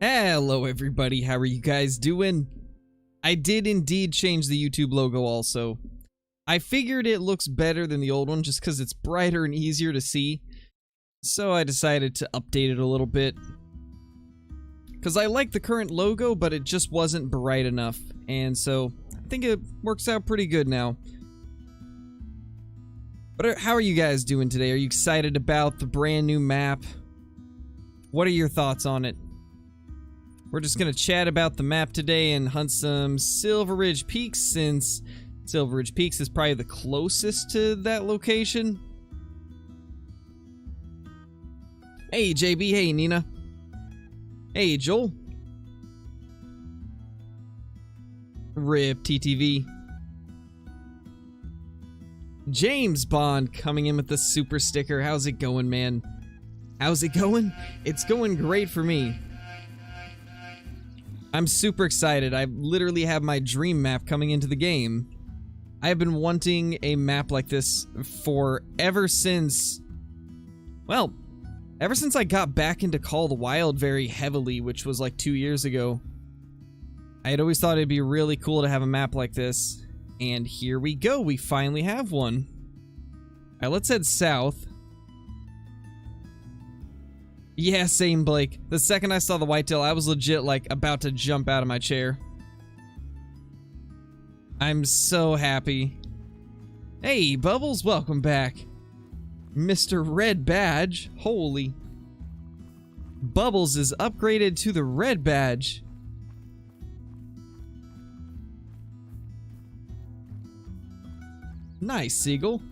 Hello everybody, how are you guys doing? I did indeed change the YouTube logo also. I figured it looks better than the old one just because it's brighter and easier to see. So I decided to update it a little bit. Because I like the current logo, but it just wasn't bright enough. And so I think it works out pretty good now. But how are you guys doing today? Are you excited about the brand new map? What are your thoughts on it? We're just gonna chat about the map today and hunt some Silver Ridge Peaks, since Silver Ridge Peaks is probably the closest to that location. Hey JB, hey Nina. Hey Joel. RIP TTV. James Bond coming in with the super sticker. How's it going, man? How's it going? It's going great for me. I'm super excited. I literally have my dream map coming into the game. I have been wanting a map like this ever since I got back into Call of the Wild very heavily, which was like 2 years ago. I had always thought it'd be really cool to have a map like this, and here we go. We finally have one. Alright, let's head south. Yeah, same, Blake. The second I saw the whitetail, I was legit, like, about to jump out of my chair. I'm so happy. Hey, Bubbles, welcome back. Mr. Red Badge. Holy. Bubbles is upgraded to the Red Badge. Nice, Seagull.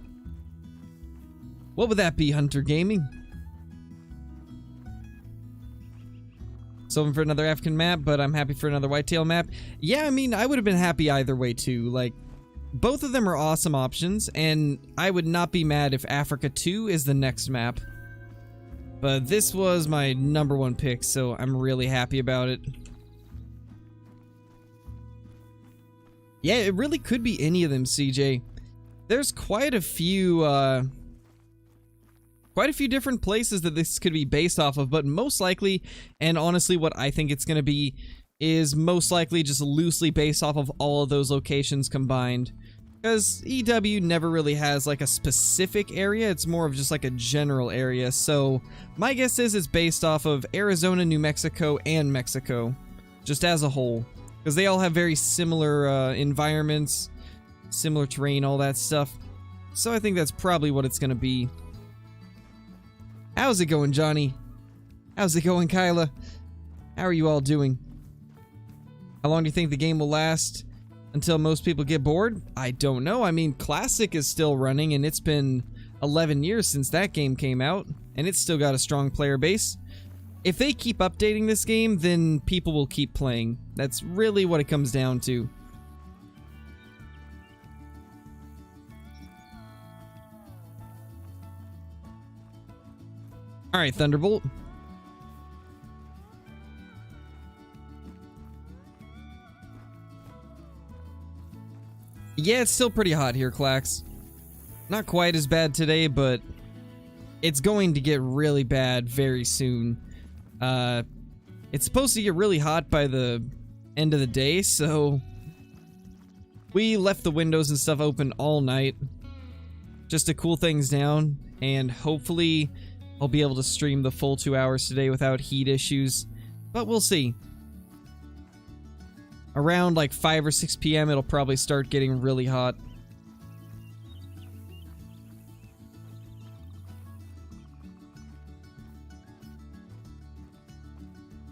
What would that be, Hunter Gaming? So for another African map, but I'm happy for another whitetail map. Yeah, I mean, I would have been happy either way too. Like, both of them are awesome options, and I would not be mad if Africa 2 is the next map. But this was my #1 pick, so I'm really happy about it. Yeah, it really could be any of them, CJ. There's quite a few different places that this could be based off of, but most likely, and honestly what I think it's going to be, is most likely just loosely based off of all of those locations combined. Because EW never really has like a specific area, it's more of just like a general area, so my guess is it's based off of Arizona, New Mexico, and Mexico, just as a whole. Because they all have very similar environments, similar terrain, all that stuff. So I think that's probably what it's going to be. How's it going, Johnny? How's it going, Kyla? How are you all doing? How long do you think the game will last? Until most people get bored? I don't know. I mean, Classic is still running, and it's been 11 years since that game came out, and it's still got a strong player base. If they keep updating this game, then people will keep playing. That's really what it comes down to. Alright, Thunderbolt. Yeah, it's still pretty hot here, Clax. Not quite as bad today, but it's going to get really bad very soon. It's supposed to get really hot by the end of the day, so we left the windows and stuff open all night just to cool things down, and hopefully I'll be able to stream the full 2 hours today without heat issues, but we'll see. Around like 5 or 6 p.m. it'll probably start getting really hot.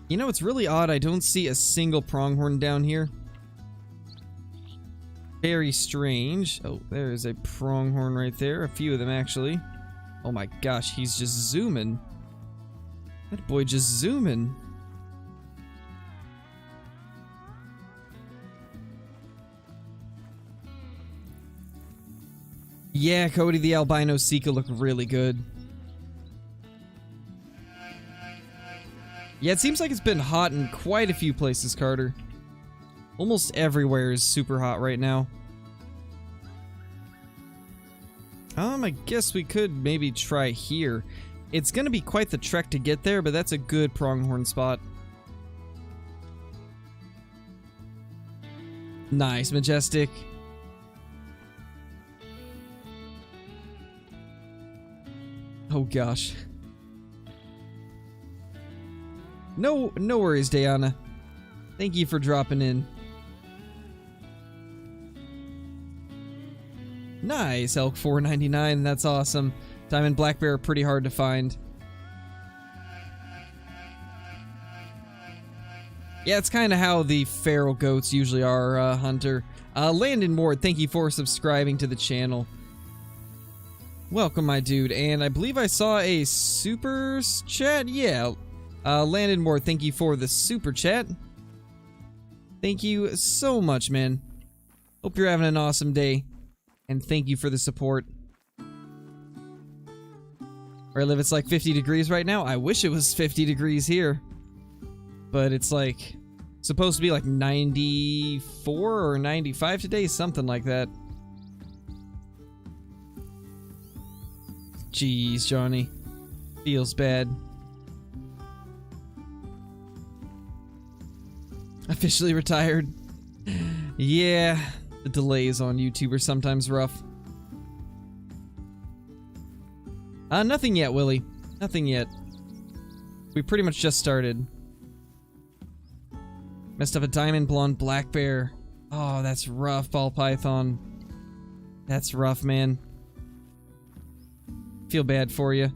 You know, it's really odd, I don't see a single pronghorn down here. Very strange. Oh, there's a pronghorn right there, a few of them actually. Oh my gosh, he's just zooming. That boy just zooming. Yeah, Cody, the albino Sika looked really good. Yeah, it seems like it's been hot in quite a few places, Carter. Almost everywhere is super hot right now. I guess we could maybe try here. It's gonna be quite the trek to get there, but that's a good pronghorn spot. Nice, Majestic. Oh gosh. No worries, Diana. Thank you for dropping in. Nice, Elk 499. That's awesome. Diamond Black Bear are pretty hard to find. Yeah, it's kind of how the feral goats usually are, Hunter. Landon Ward, thank you for subscribing to the channel. Welcome, my dude. And I believe I saw a super chat. Yeah. Landon Ward, thank you for the super chat. Thank you so much, man. Hope you're having an awesome day. And thank you for the support. Where I live, it's like 50 degrees right now. I wish it was 50 degrees here. But it's like supposed to be like 94 or 95 today, something like that. Jeez, Johnny. Feels bad. Officially retired. Yeah, the delays on YouTube are sometimes rough. Nothing yet, Willie. Nothing yet. We pretty much just started. Messed up a diamond blonde black bear. Oh, that's rough, ball python. That's rough, man. Feel bad for you.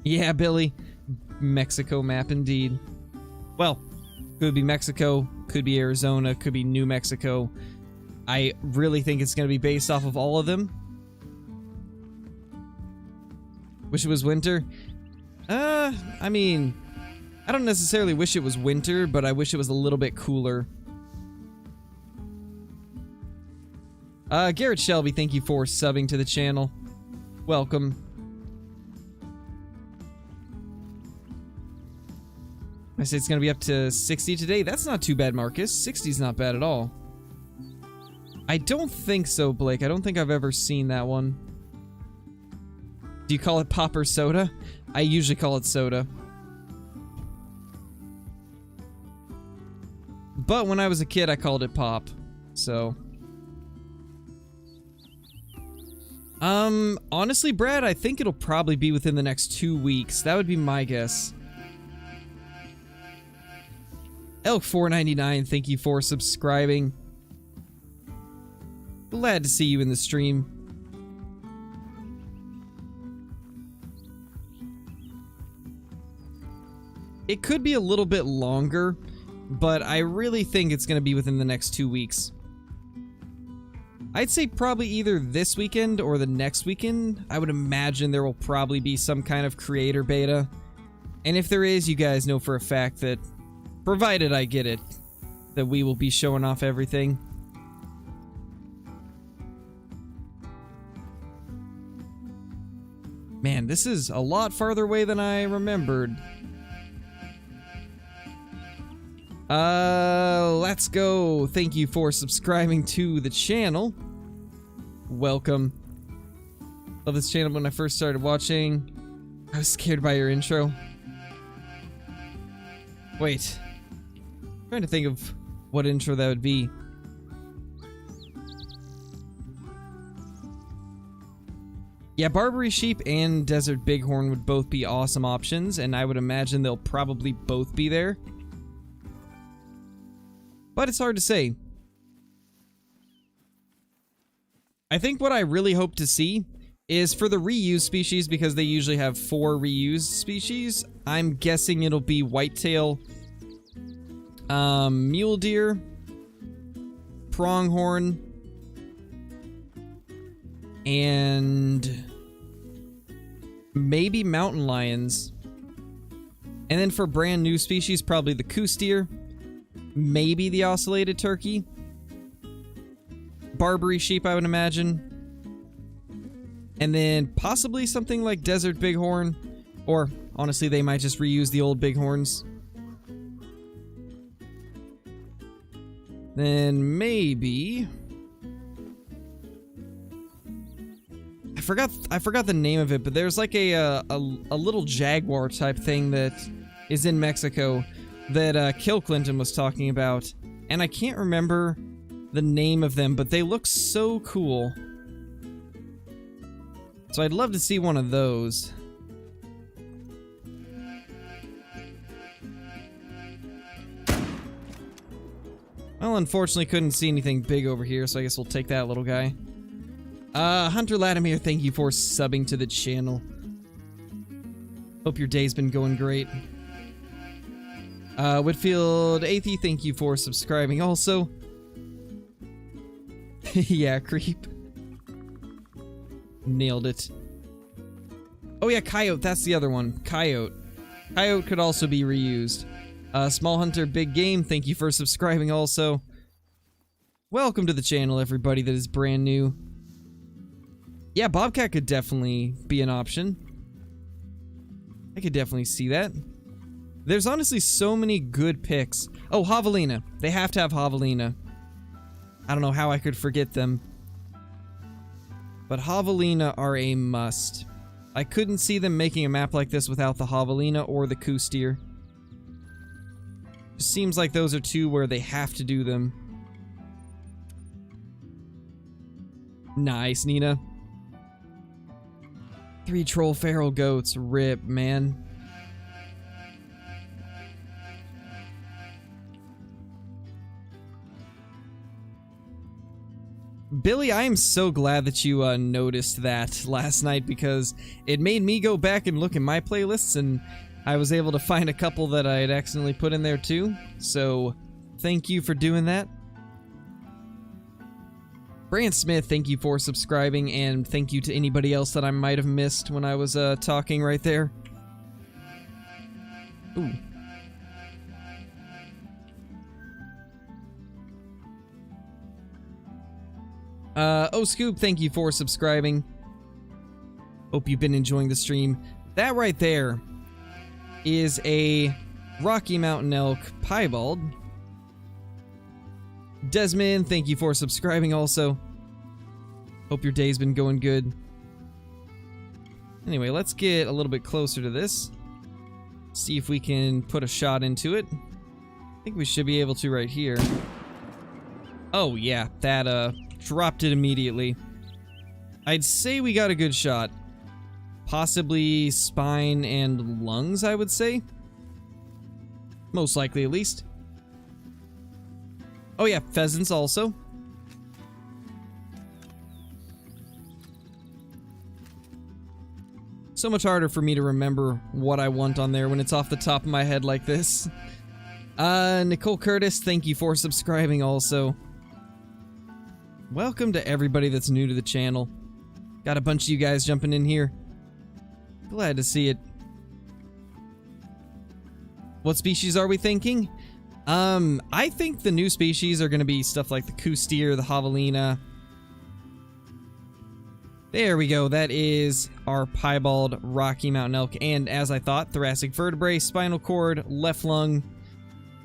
Yeah, Billy. Mexico map indeed. Well, could be Mexico, could be Arizona, could be New Mexico. I really think it's going to be based off of all of them. Wish it was winter? I mean, I don't necessarily wish it was winter, but I wish it was a little bit cooler. Garrett Shelby, thank you for subbing to the channel. Welcome. I say it's gonna be up to 60 today. That's not too bad, Marcus. 60's not bad at all. I don't think so, Blake. I don't think I've ever seen that one. Do you call it pop or soda? I usually call it soda. But when I was a kid, I called it pop. So... honestly, Brad, I think it'll probably be within the next 2 weeks. That would be my guess. Elk 499, thank you for subscribing. Glad to see you in the stream. It could be a little bit longer, but I really think it's going to be within the next 2 weeks. I'd say probably either this weekend or the next weekend. I would imagine there will probably be some kind of creator beta. And if there is, you guys know for a fact that, provided I get it, that we will be showing off everything. Man, this is a lot farther away than I remembered. Let's go. Thank you for subscribing to the channel. Welcome. Love this channel. When I first started watching, I was scared by your intro. Wait. I'm trying to think of what intro that would be. Yeah, Barbary Sheep and Desert Bighorn would both be awesome options, and I would imagine they'll probably both be there. But it's hard to say. I think what I really hope to see is for the reused species, because they usually have 4 reused species, I'm guessing it'll be whitetail, mule deer, pronghorn, and maybe mountain lions. And then for brand new species, probably the coos deer. Maybe the ocellated turkey. Barbary sheep, I would imagine. And then possibly something like desert bighorn. Or, honestly, they might just reuse the old bighorns. Then maybe... I forgot the name of it, but there's like a little jaguar type thing that is in Mexico that Kill Clinton was talking about, and and I can't remember the name of them, but they look so cool. So I'd love to see one of those. Well, unfortunately couldn't see anything big over here, so I guess we'll take that little guy. Hunter Latimer, thank you for subbing to the channel. Hope your day's been going great. Whitfield Athey, thank you for subscribing also. Yeah, creep. Nailed it. Oh yeah, Coyote, that's the other one. Coyote. Coyote could also be reused. Small Hunter Big Game, thank you for subscribing also. Welcome to the channel, everybody that is brand new. Yeah, Bobcat could definitely be an option. I could definitely see that. There's honestly so many good picks. Oh, Javelina. They have to have Javelina. I don't know how I could forget them. But Javelina are a must. I couldn't see them making a map like this without the Javelina or the Koosteer. Just seems like those are two where they have to do them. Nice, Nina. 3 troll feral goats. Rip, man. Billy, I am so glad that you noticed that last night, because it made me go back and look at my playlists, and I was able to find a couple that I had accidentally put in there too. So, thank you for doing that. Brant Smith, thank you for subscribing, and thank you to anybody else that I might have missed when I was talking right there. Ooh. Oh, Scoop, thank you for subscribing. Hope you've been enjoying the stream. That right there is a Rocky Mountain Elk Piebald. Desmond, thank you for subscribing also. Hope your day's been going good. Anyway, let's get a little bit closer to this. See if we can put a shot into it. I think we should be able to right here. Oh yeah, that dropped it immediately. I'd say we got a good shot. Possibly spine and lungs, I would say. Most likely, at least. Oh yeah, pheasants also. So much harder for me to remember what I want on there when it's off the top of my head like this. Nicole Curtis, thank you for subscribing also. Welcome to everybody that's new to the channel. Got a bunch of you guys jumping in here. Glad to see it. What species are we thinking? I think the new species are going to be stuff like the Koosteer, the Javelina. There we go. That is our piebald Rocky Mountain Elk. And as I thought, thoracic vertebrae, spinal cord, left lung.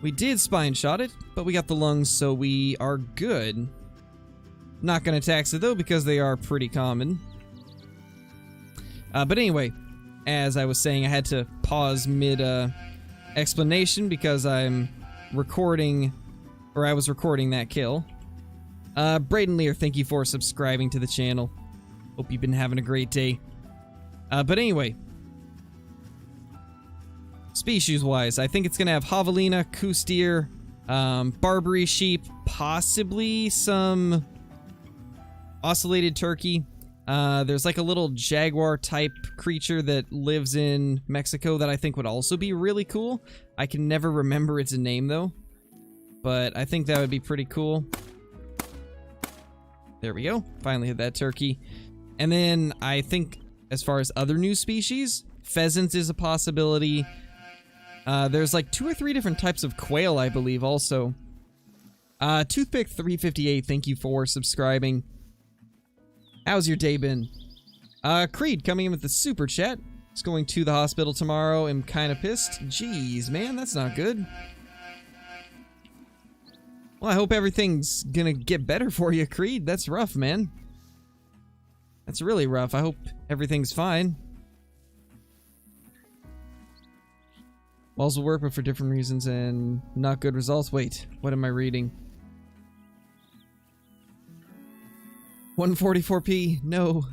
We did spine shot it, but we got the lungs, so we are good. Not going to tax it though, because they are pretty common. But anyway, as I was saying, I had to pause mid explanation because I'm recording, or I was recording that kill. Braden Lear, thank you for subscribing to the channel. Hope you've been having a great day. But anyway, species-wise, I think it's gonna have Javelina, Koosteer, Barbary sheep, possibly some ocellated turkey. There's like a little jaguar-type creature that lives in Mexico that I think would also be really cool. I can never remember its name, though. But I think that would be pretty cool. There we go. Finally hit that turkey. And then I think, as far as other new species, pheasants is a possibility. There's like 2 or 3 different types of quail, I believe, also. Toothpick358, thank you for subscribing. How's your day been? Creed coming in with the super chat. It's going to the hospital tomorrow. I'm kind of pissed. Jeez, man, that's not good. Well, I hope everything's gonna get better for you, Creed. That's rough, man. That's really rough. I hope everything's fine. Walls will work, but for different reasons and not good results. Wait, what am I reading? 144p. No.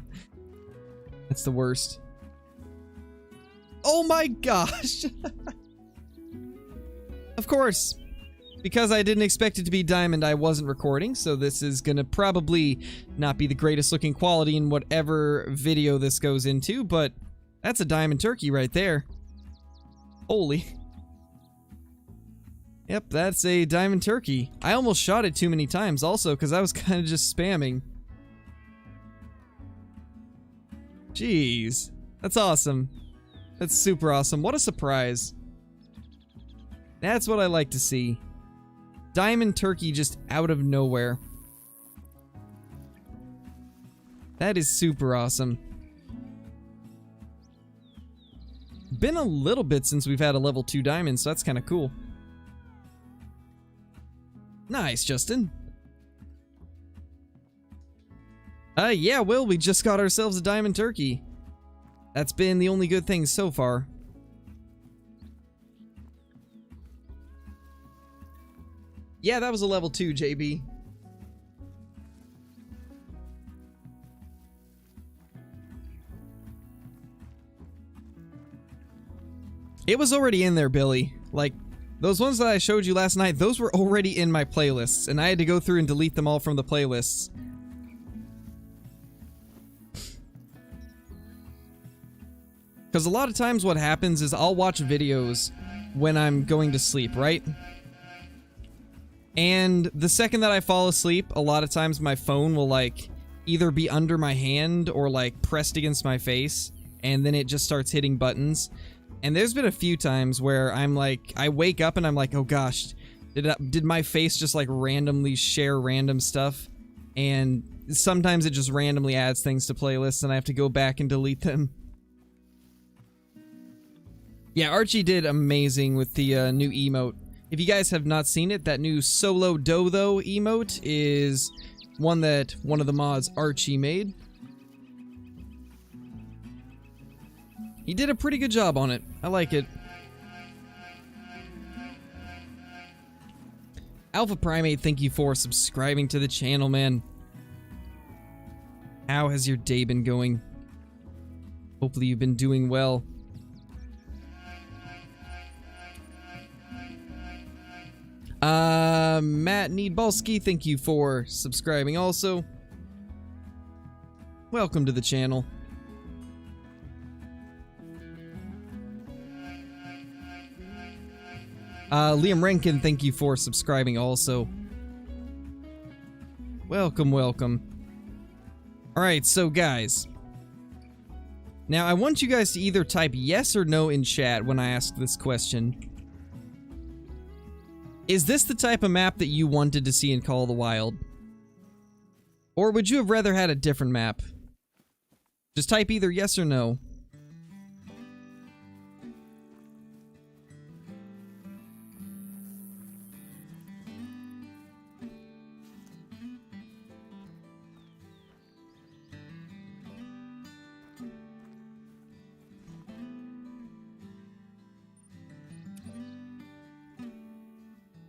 That's the worst. Oh my gosh! Of course. Because I didn't expect it to be diamond, I wasn't recording, so this is gonna probably not be the greatest looking quality in whatever video this goes into, but that's a diamond turkey right there. Holy. Yep, that's a diamond turkey. I almost shot it too many times also, because I was kind of just spamming. Jeez. That's awesome. That's super awesome. What a surprise. That's what I like to see. Diamond turkey just out of nowhere. That is super awesome. Been a little bit since we've had a level 2 diamond, so that's kind of cool. Nice, Justin. Yeah, Will, we just got ourselves a diamond turkey. That's been the only good thing so far. Yeah, that was a level 2, JB. It was already in there, Billy. Like, those ones that I showed you last night, those were already in my playlists, and I had to go through and delete them all from the playlists. Because a lot of times what happens is I'll watch videos when I'm going to sleep, right? And the second that I fall asleep, a lot of times my phone will, like, either be under my hand or, like, pressed against my face, and then it just starts hitting buttons. And there's been a few times where I'm like, I wake up and I'm like, oh gosh, did my face just, like, randomly share random stuff? And sometimes it just randomly adds things to playlists and I have to go back and delete them. Yeah, Archie did amazing with the new emote. If you guys have not seen it, that new Solo Dodo emote is one that one of the mods Archie made. He did a pretty good job on it. I like it. Alpha Primate, thank you for subscribing to the channel, man. How has your day been going? Hopefully you've been doing well. Matt Needbalski, thank you for subscribing also. Welcome to the channel. Liam Rankin, thank you for subscribing also. Welcome, welcome. Alright, so guys. Now, I want you guys to either type yes or no in chat when I ask this question. Is this the type of map that you wanted to see in Call of the Wild? Or would you have rather had a different map? Just type either yes or no.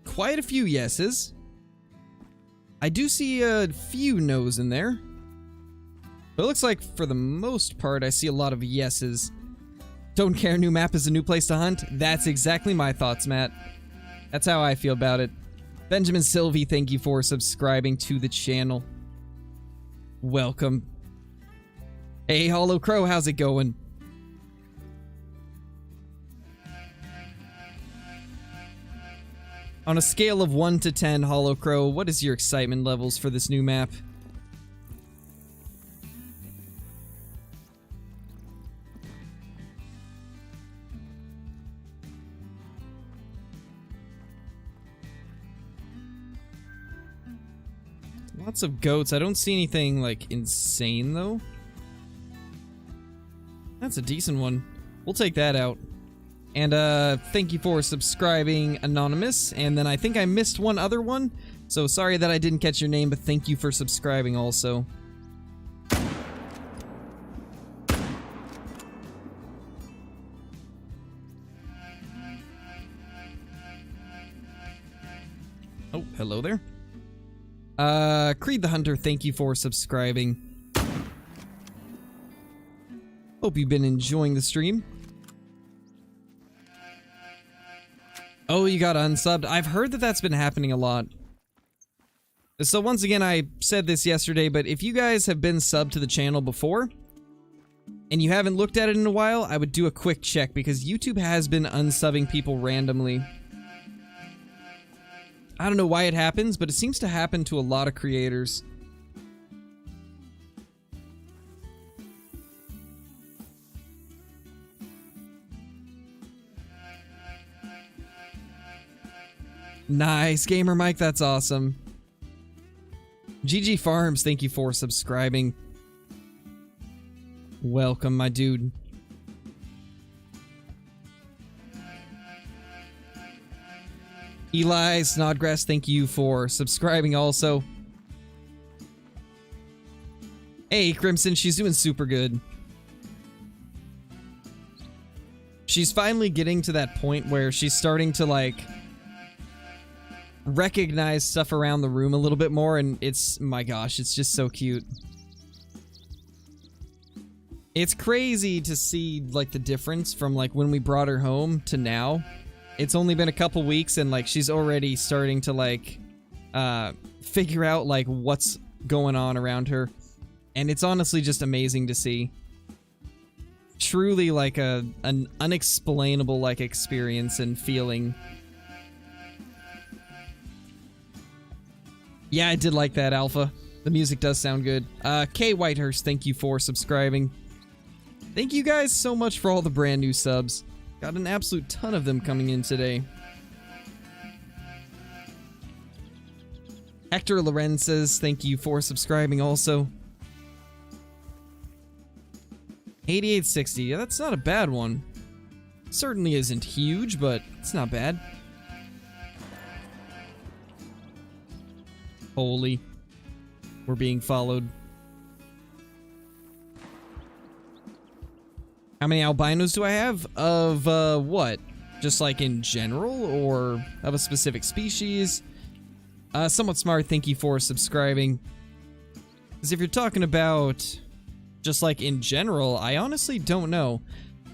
Quite a few yeses. I do see a few no's in there. But it looks like, for the most part, I see a lot of yeses. Don't care, new map is a new place to hunt? That's exactly my thoughts, Matt. That's how I feel about it. Benjamin Sylvie, thank you for subscribing to the channel. Welcome. Hey, Hollow Crow, how's it going? On a scale of 1 to 10, Hollow Crow, what is your excitement levels for this new map? Lots of goats. I don't see anything, like, insane, though. That's a decent one. We'll take that out. And, thank you for subscribing, Anonymous. And then I think I missed one other one. So sorry that I didn't catch your name, but thank you for subscribing also. hello there. Creed the Hunter, thank you for subscribing. Hope you've been enjoying the stream. Oh, you got unsubbed. I've heard that that's been happening a lot. So once again, I said this yesterday, but if you guys have been subbed to the channel before, and you haven't looked at it in a while, I would do a quick check, because YouTube has been unsubbing people randomly. I don't know why it happens, but it seems to happen to a lot of creators. Nice, Gamer Mike, that's awesome. GG Farms, thank you for subscribing. Welcome, my dude. Eli Snodgrass, thank you for subscribing also. Hey, Crimson, she's doing super good. She's finally getting to that point where she's starting to, like, recognize stuff around the room a little bit more, and it's, my gosh, it's just so cute. It's crazy to see, like, the difference from, like, when we brought her home to now. It's only been a couple weeks, and, like, she's already starting to, like, figure out, like, what's going on around her. And it's honestly just amazing to see. Truly, like, an unexplainable, like, experience and feeling. Yeah, I did like that, Alpha. The music does sound good. Kay Whitehurst, thank you for subscribing. Thank you guys so much for all the brand new subs. Got an absolute ton of them coming in today. Hector Lorenz says, thank you for subscribing also. 8860, yeah, that's not a bad one. Certainly isn't huge, but it's not bad. Holy. We're being followed. How many albinos do I have? Of, what? Just like in general, or of a specific species? Somewhat Smart, thank you for subscribing. Because if you're talking about just like in general, I honestly don't know.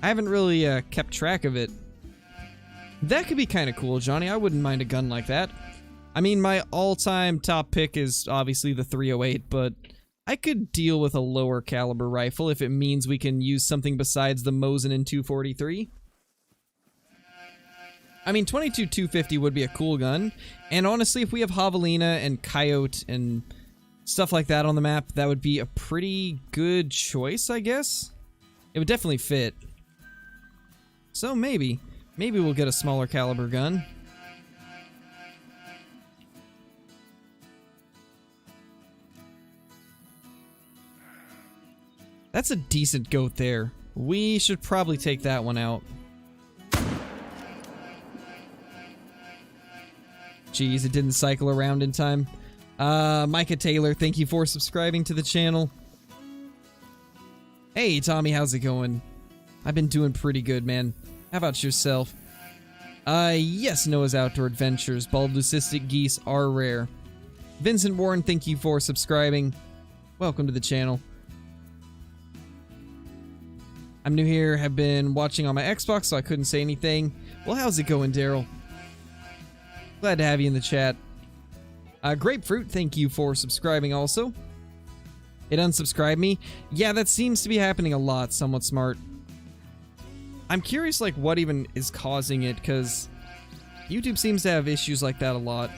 I haven't really kept track of it. That could be kind of cool, Johnny. I wouldn't mind a gun like that. I mean, my all-time top pick is obviously the 308, but I could deal with a lower caliber rifle if it means we can use something besides the Mosin and 243. I mean, 22-250 would be a cool gun, and honestly, if we have Javelina and Coyote and stuff like that on the map, that would be a pretty good choice, I guess. It would definitely fit. So maybe we'll get a smaller caliber gun. That's a decent goat there. We should probably take that one out. Jeez, it didn't cycle around in time. Micah Taylor, thank you for subscribing to the channel. Hey, Tommy, how's it going? I've been doing pretty good, man. How about yourself? Yes, Noah's Outdoor Adventures. Bald leucistic geese are rare. Vincent Warren, thank you for subscribing. Welcome to the channel. I'm new here, have been watching on my Xbox, so I couldn't say anything. Well, how's it going, Daryl? Glad to have you in the chat. Grapefruit, thank you for subscribing also. It unsubscribed me. Yeah, that seems to be happening a lot, Somewhat Smart. I'm curious, like, what even is causing it, because YouTube seems to have issues like that a lot.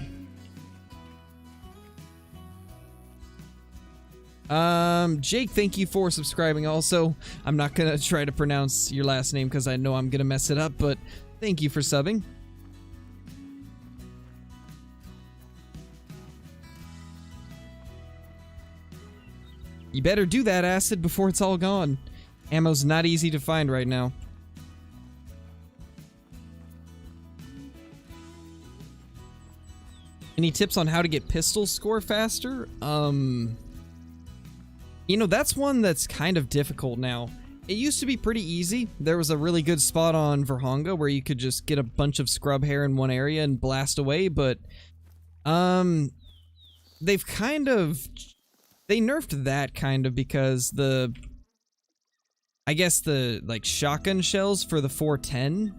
Jake, thank you for subscribing also. I'm not gonna try to pronounce your last name because I know I'm gonna mess it up, but thank you for subbing. You better do that, Acid, before it's all gone. Ammo's not easy to find right now. Any tips on how to get pistol score faster? You know, that's one that's kind of difficult now. It used to be pretty easy. There was a really good spot on Verhonga where you could just get a bunch of scrub hair in one area and blast away, but They've kind of... They nerfed that kind of because I guess the, like, shotgun shells for the 410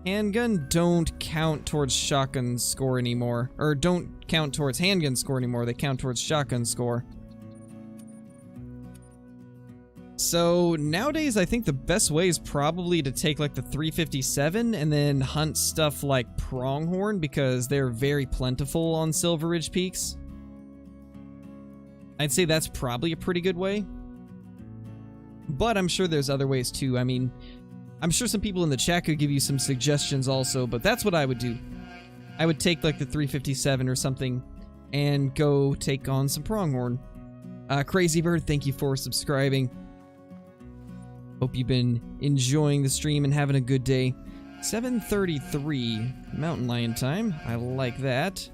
handgun don't count towards shotgun score anymore. Or don't count towards handgun score anymore, they count towards shotgun score. So nowadays, I think the best way is probably to take like the 357 and then hunt stuff like pronghorn because they're very plentiful on Silver Ridge Peaks. I'd say that's probably a pretty good way. But I'm sure there's other ways too. I mean, I'm sure some people in the chat could give you some suggestions also, but that's what I would do. I would take like the 357 or something and go take on some pronghorn. Crazy Bird, thank you for subscribing. Hope you've been enjoying the stream and having a good day. 7:33 Mountain Lion time. I like that.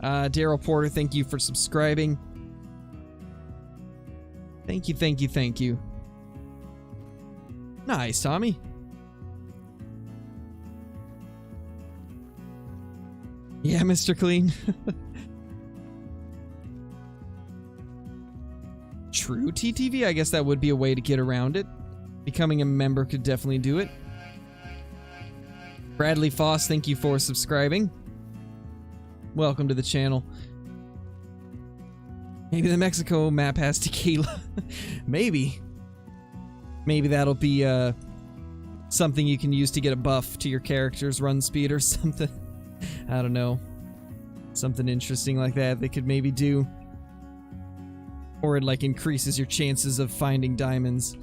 Daryl Porter, thank you for subscribing. Thank you, thank you, thank you. Nice, Tommy. Yeah, Mr. Clean. True TTV, I guess that would be a way to get around it. Becoming a member could definitely do it. Bradley Foss, thank you for subscribing. Welcome to the channel. Maybe the Mexico map has tequila. Maybe. Maybe that'll be something you can use to get a buff to your character's run speed or something. I don't know. Something interesting like that they could maybe do. Or it like increases your chances of finding diamonds.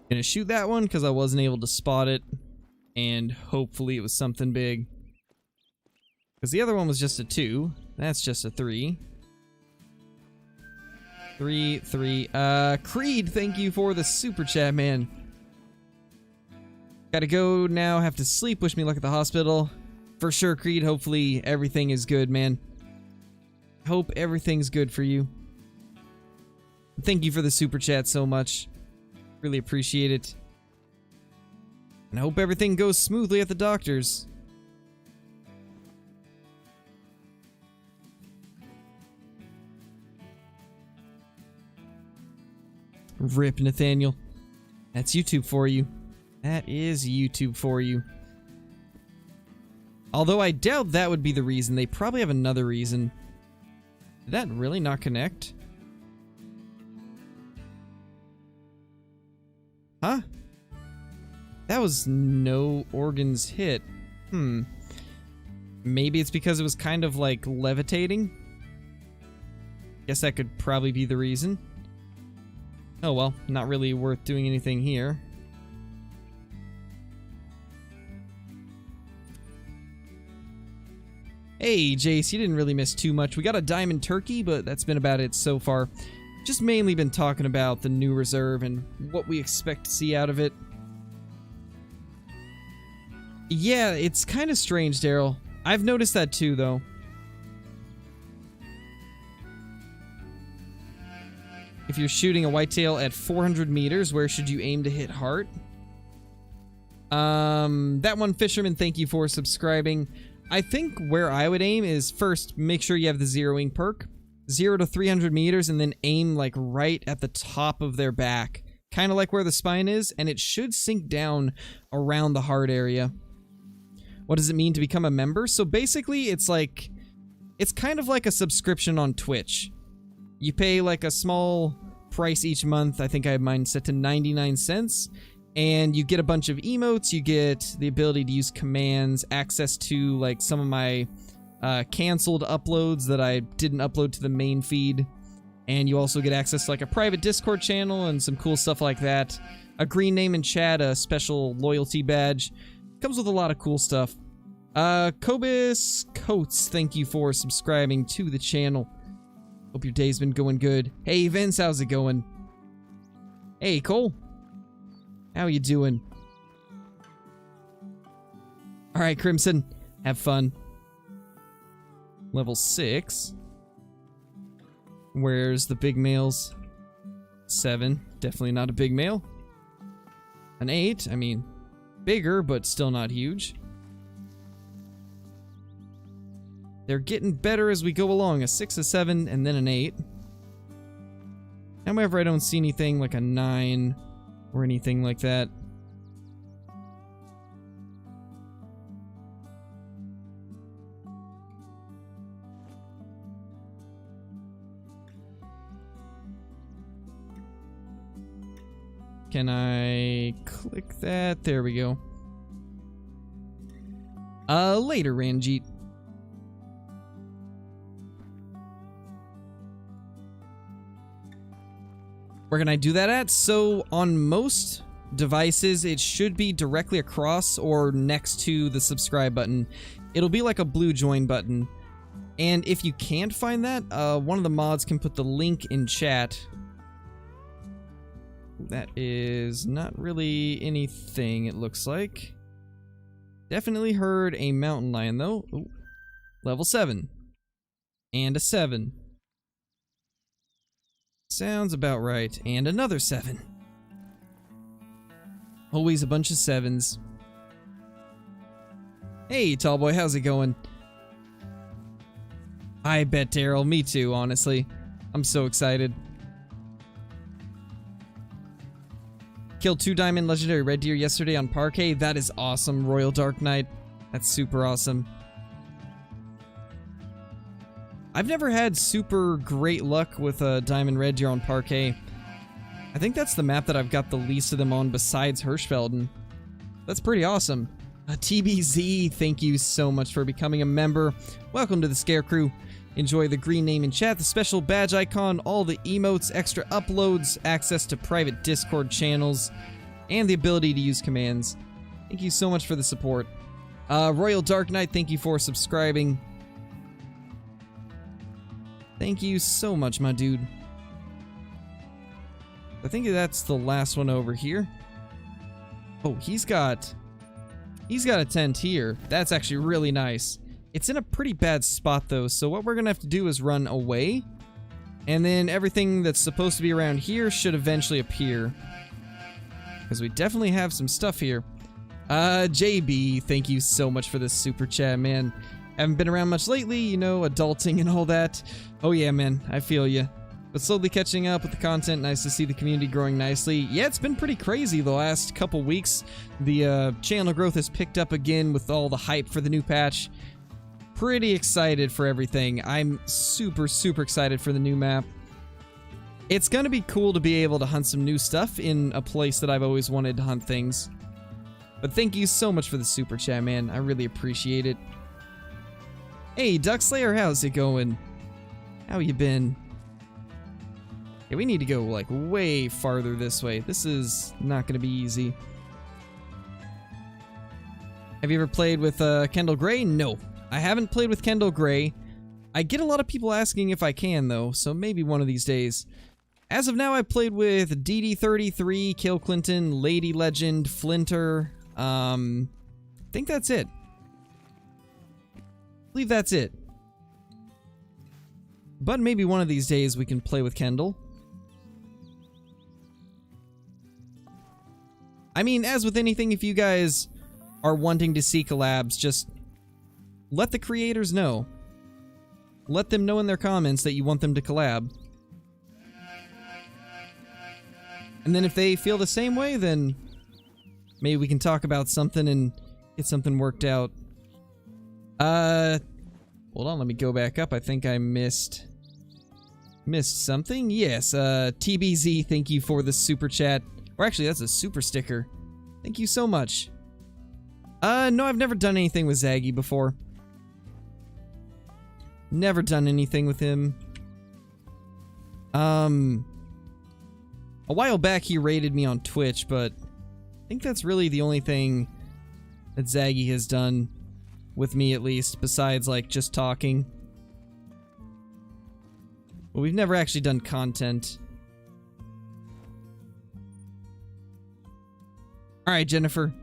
Gonna shoot that one because I wasn't able to spot it. And hopefully it was something big. Because the other one was just a 2. That's just a 3. 3, 3. Creed, thank you for the super chat, man. Gotta go now, have to sleep. Wish me luck at the hospital. For sure, Creed. Hopefully everything is good, man. Hope everything's good for you. Thank you for the super chat so much. Really appreciate it. And I hope everything goes smoothly at the doctor's. Rip, Nathaniel. That's YouTube for you. That is YouTube for you. Although I doubt that would be the reason. They probably have another reason. Did that really not connect? Huh? That was no organs hit. Maybe it's because it was kind of like levitating? Guess that could probably be the reason. Oh well, not really worth doing anything here. Hey, Jace, you didn't really miss too much. We got a diamond turkey, but that's been about it so far. Just mainly been talking about the new reserve and what we expect to see out of it. Yeah, it's kind of strange, Daryl. I've noticed that too, though. If you're shooting a whitetail at 400 meters, where should you aim to hit heart? That one, Fisherman, thank you for subscribing. I think where I would aim is first, make sure you have the zeroing perk. 0 to 300 meters and then aim like right at the top of their back. Kind of like where the spine is, and it should sink down around the heart area. What does it mean to become a member? So basically, it's kind of like a subscription on Twitch. You pay like a small price each month. I think I have mine set to 99 cents. And you get a bunch of emotes, you get the ability to use commands, access to like some of my canceled uploads that I didn't upload to the main feed. And you also get access to like a private Discord channel and some cool stuff like that. A green name in chat, a special loyalty badge. Comes with a lot of cool stuff. Cobus Coates, thank you for subscribing to the channel. Hope your day's been going good. Hey Vince, how's it going? Hey Cole. How you doing? Alright, Crimson. Have fun. Level 6. Where's the big males? 7. Definitely not a big male. An 8, I mean, bigger, but still not huge. They're getting better as we go along. A 6, a 7, and then an 8. However, I don't see anything like a 9 or anything like that. Can I click that? There we go. Later, Ranjit. Where can I do that at? So, on most devices, it should be directly across or next to the subscribe button. It'll be like a blue join button. And if you can't find that, one of the mods can put the link in chat. That is not really anything, it looks like. Definitely heard a mountain lion, though. Ooh. Level 7. And a 7. Sounds about right. And another 7. Always a bunch of 7s. Hey, tall boy, how's it going? I bet, Daryl. Me too, honestly. I'm so excited. Killed 2 diamond legendary red deer yesterday on Parquet. That is awesome, Royal Dark Knight. That's super awesome. I've never had super great luck with a diamond red deer on Parquet. I think that's the map that I've got the least of them on besides Hirschfelden. That's pretty awesome. TBZ, thank you so much for becoming a member. Welcome to the Scarecrow. Enjoy the green name in chat, the special badge icon, all the emotes, extra uploads, access to private Discord channels, and the ability to use commands. Thank you so much for the support. Royal Dark Knight, thank you for subscribing. Thank you so much, my dude. I think that's the last one over here. Oh, he's got a tent here. That's actually really nice. It's in a pretty bad spot, though, so what we're gonna have to do is run away, and then everything that's supposed to be around here should eventually appear. Because we definitely have some stuff here. JB, thank you so much for this super chat, man. Haven't been around much lately, you know, adulting and all that. Oh yeah, man, I feel ya. But slowly catching up with the content, nice to see the community growing nicely. Yeah, it's been pretty crazy the last couple weeks. The channel growth has picked up again with all the hype for the new patch. Pretty excited for everything. I'm super, super excited for the new map. It's gonna be cool to be able to hunt some new stuff in a place that I've always wanted to hunt things. But thank you so much for the super chat, man. I really appreciate it. Hey, Duckslayer, how's it going? How you been? Yeah, we need to go, like, way farther this way. This is not gonna be easy. Have you ever played with Kendall Gray? No. I haven't played with Kendall Gray. I get a lot of people asking if I can, though, so maybe one of these days. As of now, I've played with DD33, Kill Clinton, Lady Legend, Flinter. I think that's it. I believe that's it. But maybe one of these days we can play with Kendall. I mean, as with anything, if you guys are wanting to see collabs, just let the creators know. Let them know in their comments that you want them to collab. And then if they feel the same way, then maybe we can talk about something and get something worked out. Hold on, let me go back up. I think I missed something. Yes, TBZ, thank you for the super chat. Or actually, that's a super sticker. Thank you so much. No, I've never done anything with Zaggy before. Never done anything with him. A while back he raided me on Twitch, but I think that's really the only thing that Zaggy has done with me, at least, besides, like, just talking. But we've never actually done content. Alright, Jennifer.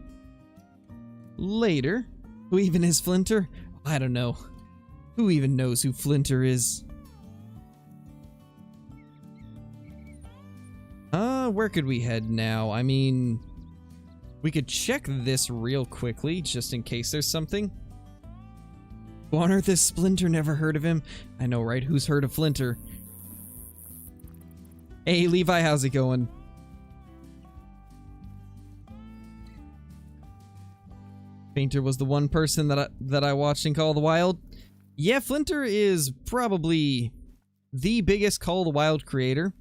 Later. Who even is Flinter? I don't know. Who even knows who Flinter is? Where could we head now? I mean, We could check this real quickly, just in case there's something. Who on earth is Splinter? Never heard of him. I know, right? Who's heard of Flinter? Hey, Levi, how's it going? Flinter was the one person that I watched in Call of the Wild. Yeah, Flinter is probably the biggest Call of the Wild creator.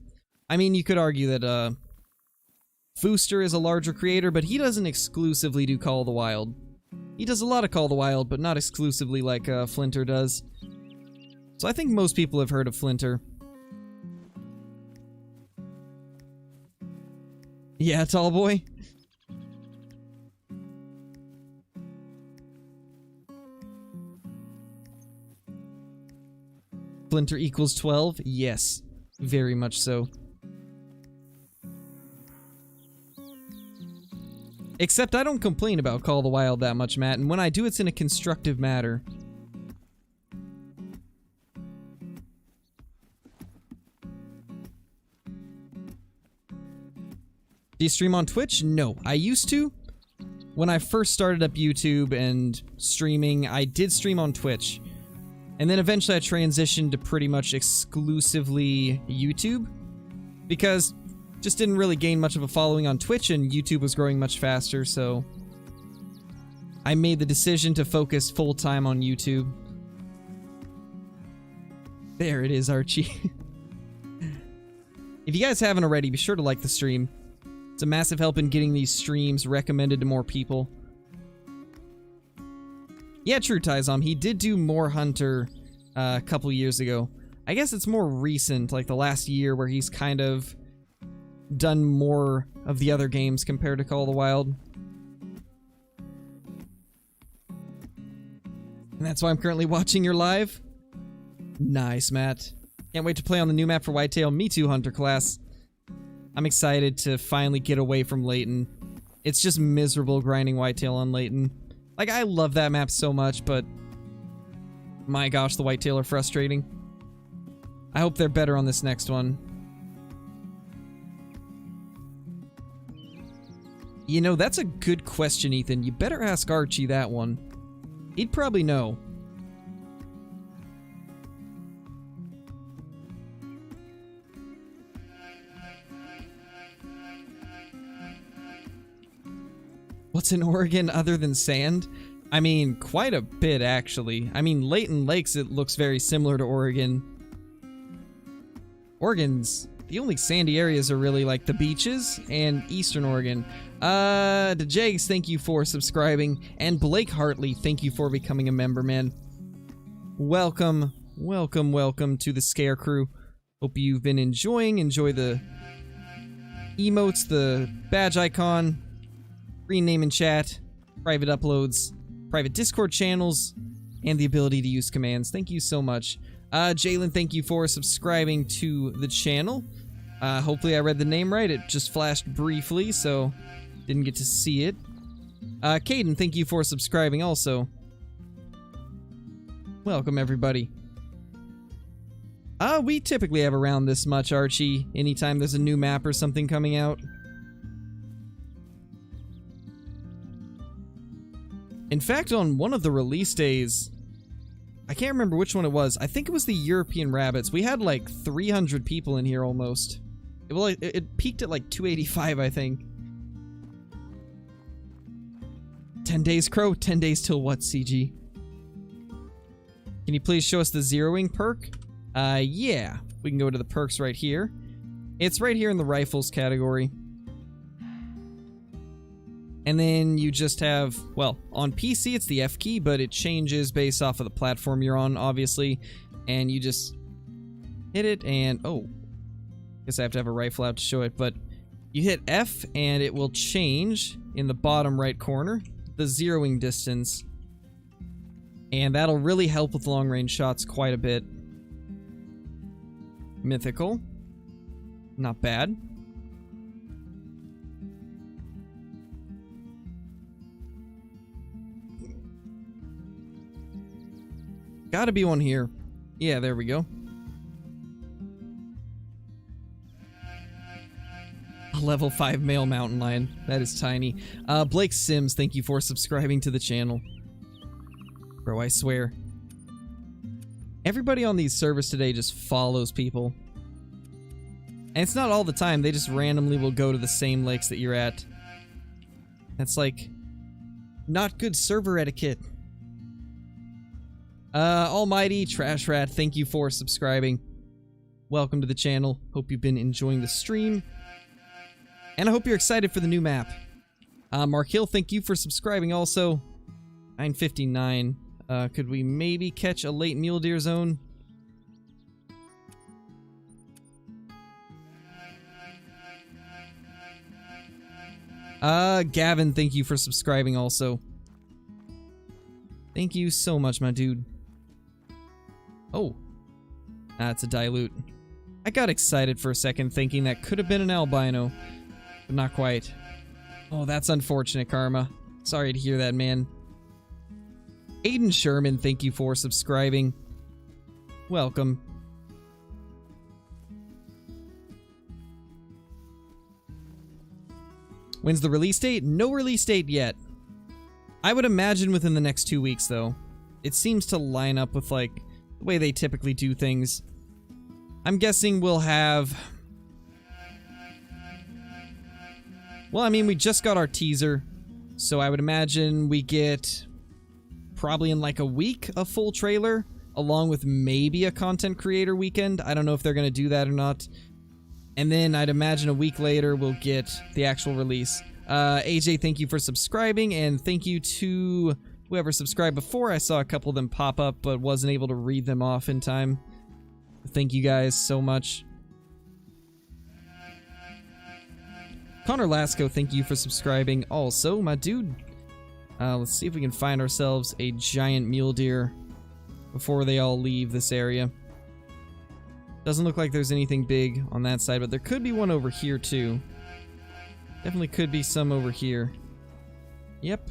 I mean, you could argue that, Fooster is a larger creator, but he doesn't exclusively do Call of the Wild. He does a lot of Call of the Wild, but not exclusively like Flinter does. So I think most people have heard of Flinter. Yeah, tall boy. Flinter equals 12? Yes, very much so. Except I don't complain about Call of the Wild that much, Matt, and when I do, it's in a constructive manner. Do you stream on Twitch? No. I used to. When I first started up YouTube and streaming, I did stream on Twitch. And then eventually I transitioned to pretty much exclusively YouTube. Because just didn't really gain much of a following on Twitch, and YouTube was growing much faster, so I made the decision to focus full-time on YouTube. There it is, Archie. If you guys haven't already, be sure to like the stream. It's a massive help in getting these streams recommended to more people. Yeah, true, Tyzom. He did do more Hunter a couple years ago. I guess it's more recent, like the last year, where he's kind of done more of the other games compared to Call of the Wild. And that's why I'm currently watching your live. Nice, Matt. Can't wait to play on the new map for Whitetail. Me too, Hunter class. I'm excited to finally get away from Layton. It's just miserable grinding Whitetail on Layton. Like, I love that map so much, but my gosh, the Whitetail are frustrating. I hope they're better on this next one. You know, that's a good question, Ethan. You better ask Archie that one. He'd probably know. What's in Oregon other than sand? I mean, quite a bit, actually. I mean, Layton Lakes, it looks very similar to Oregon. Oregon's... the only sandy areas are really like the beaches and Eastern Oregon. To Jags, thank you for subscribing. And Blake Hartley, thank you for becoming a member, man. Welcome, welcome, welcome to the Scarecrow. Hope you've been enjoying. Enjoy the emotes, the badge icon, green name in chat, private uploads, private Discord channels, and the ability to use commands. Thank you so much. Jalen, thank you for subscribing to the channel. Hopefully I read the name right. It just flashed briefly, so didn't get to see it. Caden, thank you for subscribing also. Welcome, everybody. We typically have around this much, Archie, anytime there's a new map or something coming out. In fact, on one of the release days, I can't remember which one it was. I think it was the European Rabbits. We had like 300 people in here almost. It peaked at like 285, I think. 10 days, Crow? 10 days till what, CG? Can you please show us the zeroing perk? Yeah. We can go to the perks right here. It's right here in the rifles category. And then you just have, well, on PC it's the F key, but it changes based off of the platform you're on, obviously. And you just hit it and, oh, guess I have to have a rifle out to show it, but you hit F and it will change in the bottom right corner, the zeroing distance. And that'll really help with long range shots quite a bit. Mythical. Not bad. Gotta be one here. Yeah, there we go. A level 5 male mountain lion. That is tiny. Blake Sims, thank you for subscribing to the channel. Bro, I swear. Everybody on these servers today just follows people. And it's not all the time, they just randomly will go to the same lakes that you're at. That's like, not good server etiquette. Almighty Trash Rat, thank you for subscribing. Welcome to the channel. Hope you've been enjoying the stream. And I hope you're excited for the new map. Mark Hill, thank you for subscribing also. 9:59. Could we maybe catch a late mule deer zone? Gavin, thank you for subscribing also. Thank you so much, my dude. Oh. That's a dilute. I got excited for a second thinking that could have been an albino, but not quite. Oh, that's unfortunate, Karma. Sorry to hear that, man. Aiden Sherman, thank you for subscribing. Welcome. When's the release date? No release date yet. I would imagine within the next 2 weeks, though. It seems to line up with, like, the way they typically do things. I'm guessing we'll have... Well, I mean, we just got our teaser, so I would imagine we get, probably in like a week, a full trailer, along with maybe a content creator weekend. I don't know if they're going to do that or not. And then I'd imagine a week later we'll get the actual release. AJ, thank you for subscribing, and thank you to whoever subscribed before. I saw a couple of them pop up, but wasn't able to read them off in time. Thank you guys so much. Connor Lasco, thank you for subscribing also, my dude. Let's see if we can find ourselves a giant mule deer before they all leave this area. Doesn't look like there's anything big on that side, but there could be one over here too. Definitely could be some over here. Yep.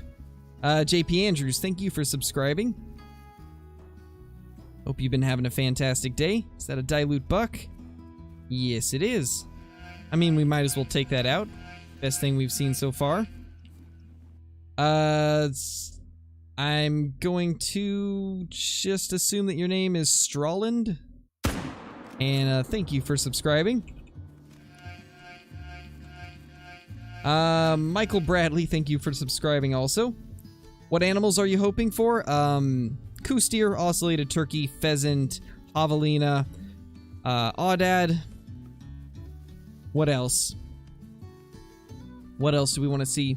JP Andrews, thank you for subscribing. Hope you've been having a fantastic day. Is that a dilute buck? Yes, it is. I mean, we might as well take that out. Best thing we've seen so far. I'm going to just assume that your name is Strawland. And thank you for subscribing. Michael Bradley, thank you for subscribing also. What animals are you hoping for? Coos deer, ocellated turkey, pheasant, javelina, aoudad. What else? What else do we want to see?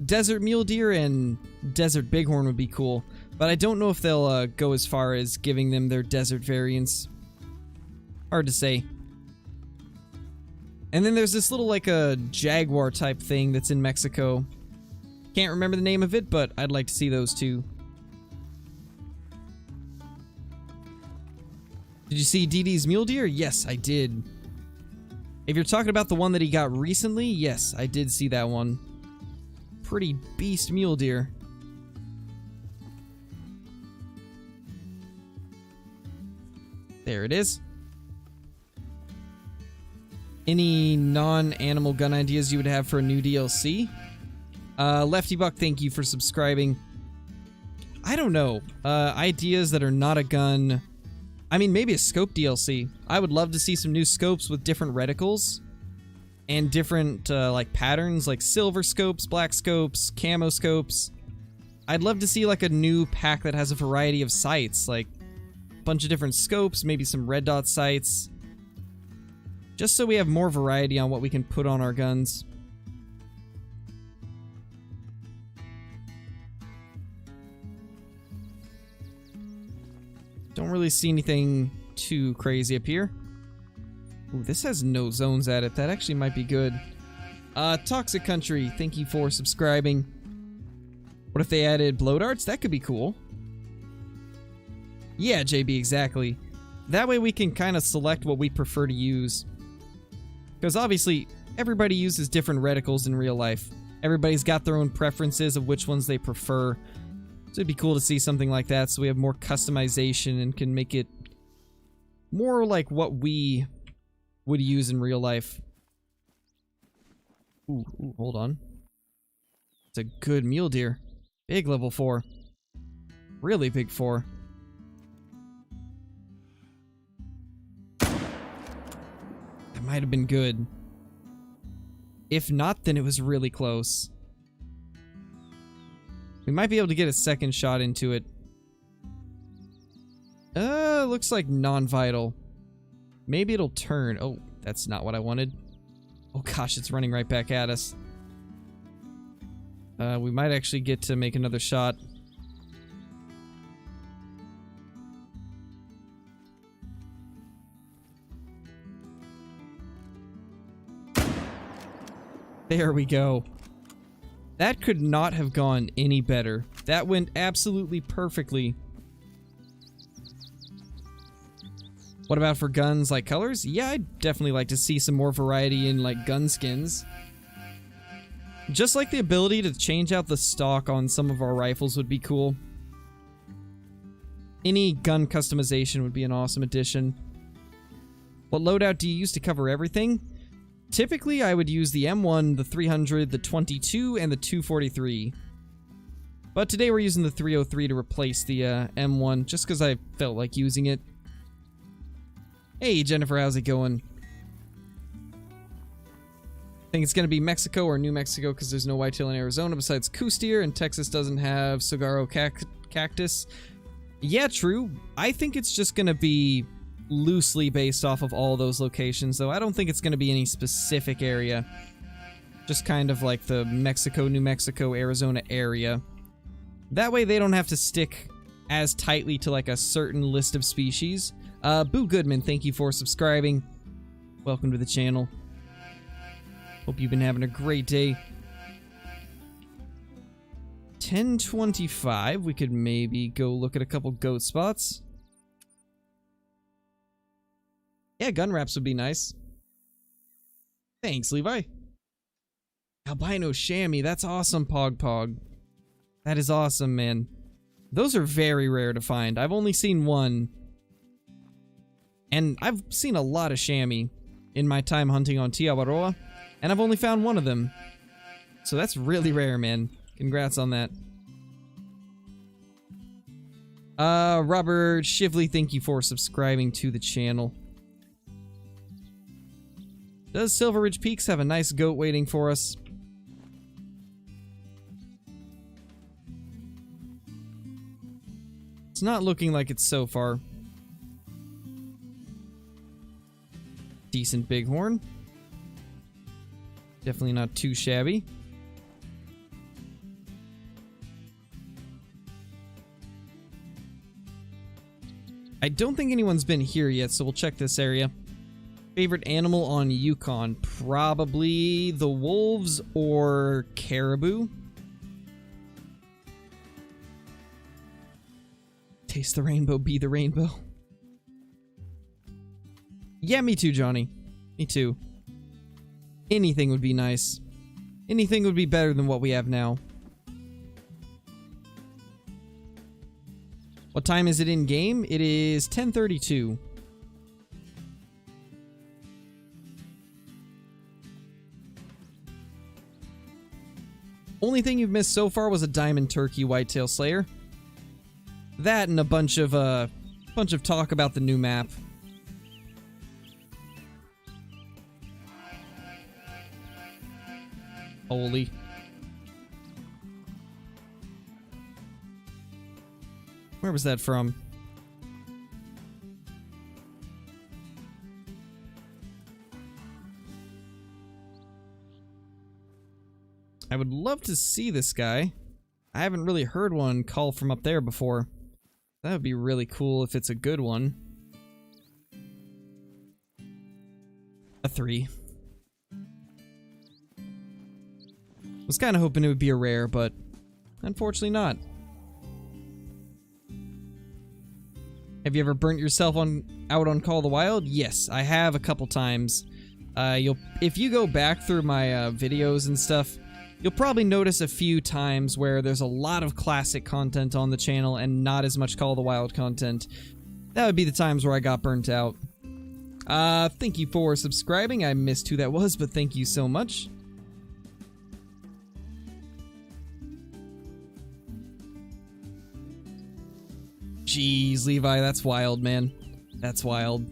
Desert mule deer and desert bighorn would be cool, but I don't know if they'll go as far as giving them their desert variants. Hard to say. And then there's this little, like, a jaguar type thing that's in Mexico. Can't remember the name of it, but I'd like to see those too. Did you see DD's mule deer? Yes, I did. If you're talking about the one that he got recently, yes, I did see that one. Pretty beast mule deer. There it is. Any non-animal gun ideas you would have for a new DLC? Lefty Buck, thank you for subscribing. I don't know. Ideas that are not a gun. I mean, maybe a scope DLC. I would love to see some new scopes with different reticles. And different, like, patterns, like silver scopes, black scopes, camo scopes. I'd love to see, like, a new pack that has a variety of sights. Like, a bunch of different scopes, maybe some red dot sights. Just so we have more variety on what we can put on our guns. Don't really see anything too crazy up here. Ooh, this has no zones at it. That actually might be good. Toxic Country, thank you for subscribing. What if they added blow darts? That could be cool. Yeah, JB, exactly. That way we can kind of select what we prefer to use. Because obviously, everybody uses different reticles in real life. Everybody's got their own preferences of which ones they prefer. So it'd be cool to see something like that so we have more customization and can make it more like what we would use in real life. Ooh, hold on. It's a good mule deer. Big level 4. Really big 4. That might have been good. If not, then it was really close. We might be able to get a second shot into it. Looks like non-vital. Maybe it'll turn. Oh, that's not what I wanted. Oh gosh, it's running right back at us. We might actually get to make another shot. There we go. That could not have gone any better. That went absolutely perfectly. What about for guns like colors? Yeah, I'd definitely like to see some more variety in like gun skins. Just like the ability to change out the stock on some of our rifles would be cool. Any gun customization would be an awesome addition. What loadout do you use to cover everything? Typically, I would use the M1, the 300, the 22, and the 243. But today we're using the 303 to replace the M1, just because I felt like using it. Hey, Jennifer, how's it going? I think it's going to be Mexico or New Mexico because there's no whitetail in Arizona besides Coos deer, and Texas doesn't have saguaro cactus. Yeah, true. I think it's just going to be loosely based off of all those locations, though. I don't think it's going to be any specific area. Just kind of like the Mexico, New Mexico, Arizona area. That way they don't have to stick as tightly to like a certain list of species. Boo Goodman, thank you for subscribing. Welcome to the channel. Hope you've been having a great day. 10:25, we could maybe go look at a couple goat spots. Yeah, gun wraps would be nice. Thanks, Levi. Albino chamois, that's awesome, Pog. That is awesome, man. Those are very rare to find. I've only seen one. And I've seen a lot of chamois in my time hunting on Tiawaroa, and I've only found one of them. So that's really rare, man. Congrats on that. Robert Shively, thank you for subscribing to the channel. Does Silver Ridge Peaks have a nice goat waiting for us? It's not looking like it's so far. Decent bighorn. Definitely not too shabby. I don't think anyone's been here yet, so we'll check this area. Favorite animal on Yukon? Probably the wolves or caribou. Taste the rainbow, be the rainbow. Yeah, me too, Johnny. Me too. Anything would be nice. Anything would be better than what we have now. What time is it in game? It is 10:32. Only thing you've missed so far was a diamond turkey whitetail slayer. That and a bunch of talk about the new map. Holy. Where was that from? I would love to see this guy. I haven't really heard one call from up there before. That would be really cool if it's a good one. A 3. Was kind of hoping it would be a rare, but unfortunately not. Have you ever burnt yourself out on Call of the Wild? Yes, I have a couple times. If you go back through my videos and stuff, you'll probably notice a few times where there's a lot of classic content on the channel and not as much Call of the Wild content. That would be the times where I got burnt out. Thank you for subscribing. I missed who that was, but thank you so much. Jeez, Levi, that's wild, man. That's wild.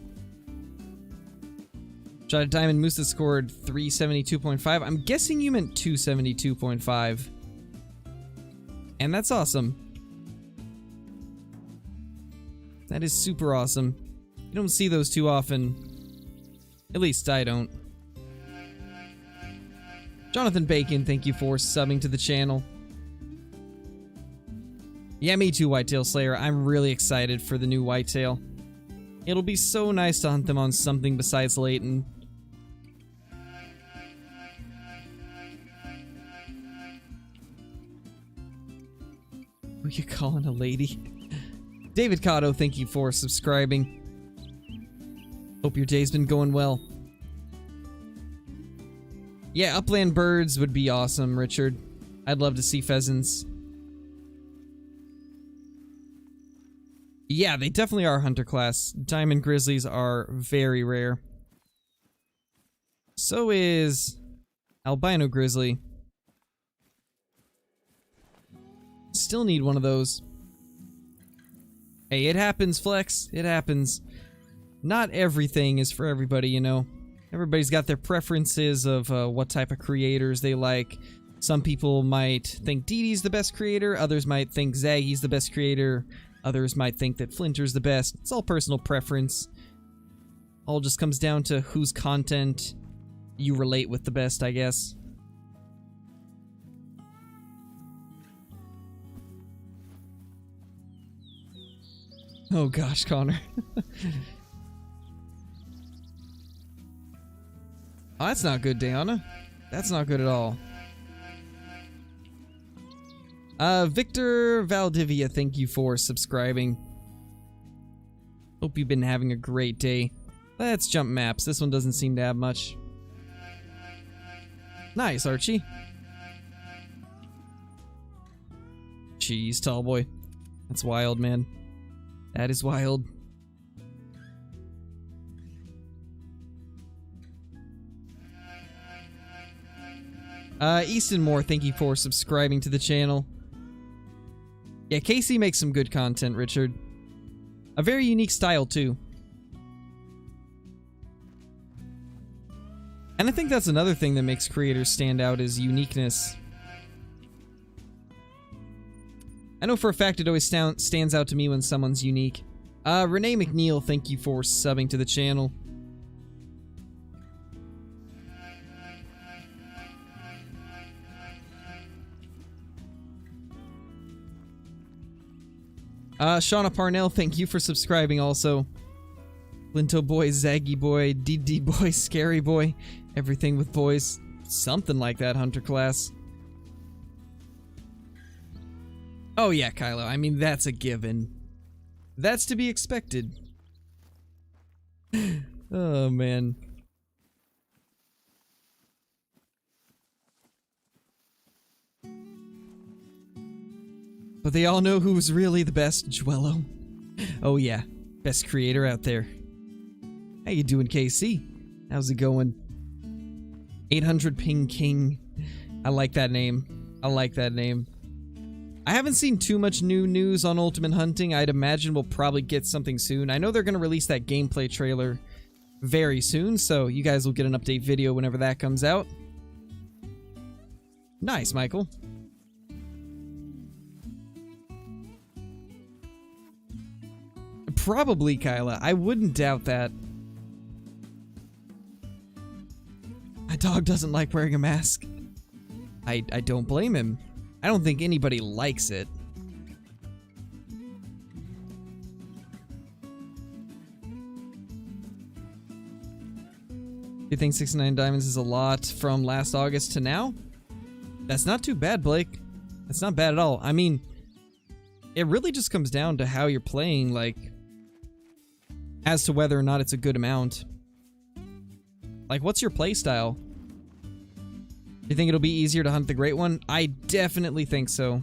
Shot at Diamond Moose that scored 372.5. I'm guessing you meant 272.5. And that's awesome. That is super awesome. You don't see those too often. At least I don't. Jonathan Bacon, thank you for subbing to the channel. Yeah, me too, Whitetail Slayer. I'm really excited for the new Whitetail. It'll be so nice to hunt them on something besides Layton. Who you calling a lady? David Cotto, thank you for subscribing. Hope your day's been going well. Yeah, upland birds would be awesome, Richard. I'd love to see pheasants. Yeah, they definitely are hunter class. Diamond grizzlies are very rare. So is albino grizzly. Still need one of those. Hey, it happens, Flex. It happens. Not everything is for everybody, you know. Everybody's got their preferences of what type of creators they like. Some people might think Didi's the best creator. Others might think Zaggy's the best creator. Others might think that Flinter's the best. It's all personal preference. All just comes down to whose content you relate with the best, I guess. Oh gosh, Connor. Oh, that's not good, Diana. That's not good at all. Victor Valdivia, thank you for subscribing. Hope you've been having a great day. Let's jump maps. This one doesn't seem to have much. Nice, Archie. Jeez, tall boy. That's wild, man. That is wild. Easton Moore, thank you for subscribing to the channel. Yeah, Casey makes some good content, Richard. A very unique style, too. And I think that's another thing that makes creators stand out is uniqueness. I know for a fact it always stands out to me when someone's unique. Renee McNeil, thank you for subbing to the channel. Shauna Parnell, thank you for subscribing also. Linto boy, Zaggy boy, DD boy, Scary boy, everything with boys. Something like that, Hunter class. Oh yeah, Kylo, I mean, that's a given. That's to be expected. Oh, man. But they all know who's really the best, Juello. Oh yeah, best creator out there. How you doing, KC? How's it going? 800 Ping King. I like that name. I like that name. I haven't seen too much new news on Ultimate Hunting. I'd imagine we'll probably get something soon. I know they're going to release that gameplay trailer very soon, so you guys will get an update video whenever that comes out. Nice, Michael. Probably, Kyla. I wouldn't doubt that. My dog doesn't like wearing a mask. I don't blame him. I don't think anybody likes it. You think 69 diamonds is a lot from last August to now? That's not too bad, Blake. That's not bad at all. I mean, it really just comes down to how you're playing, like, as to whether or not it's a good amount. Like, what's your play style? Do you think it'll be easier to hunt the Great One? I definitely think so.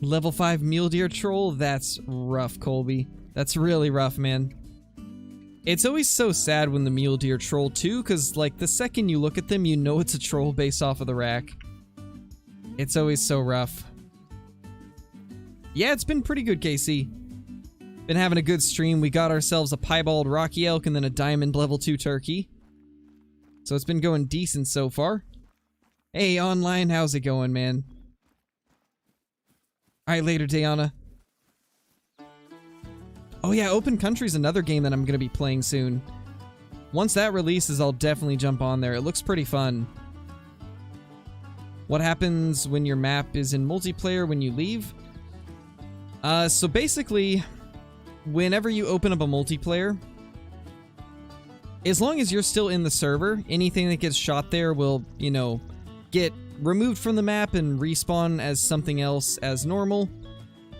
Level 5 mule deer troll? That's rough, Colby. That's really rough, man. It's always so sad when the mule deer troll too, because like the second you look at them, you know it's a troll based off of the rack. It's always so rough. Yeah, it's been pretty good, KC. Been having a good stream. We got ourselves a piebald rocky elk and then a diamond level 2 turkey. So it's been going decent so far. Hey, online, how's it going, man? Alright, later, Diana. Oh yeah, Open Country's another game that I'm gonna be playing soon. Once that releases, I'll definitely jump on there. It looks pretty fun. What happens when your map is in multiplayer when you leave? So basically, whenever you open up a multiplayer, as long as you're still in the server, anything that gets shot there will, you know, get removed from the map and respawn as something else as normal.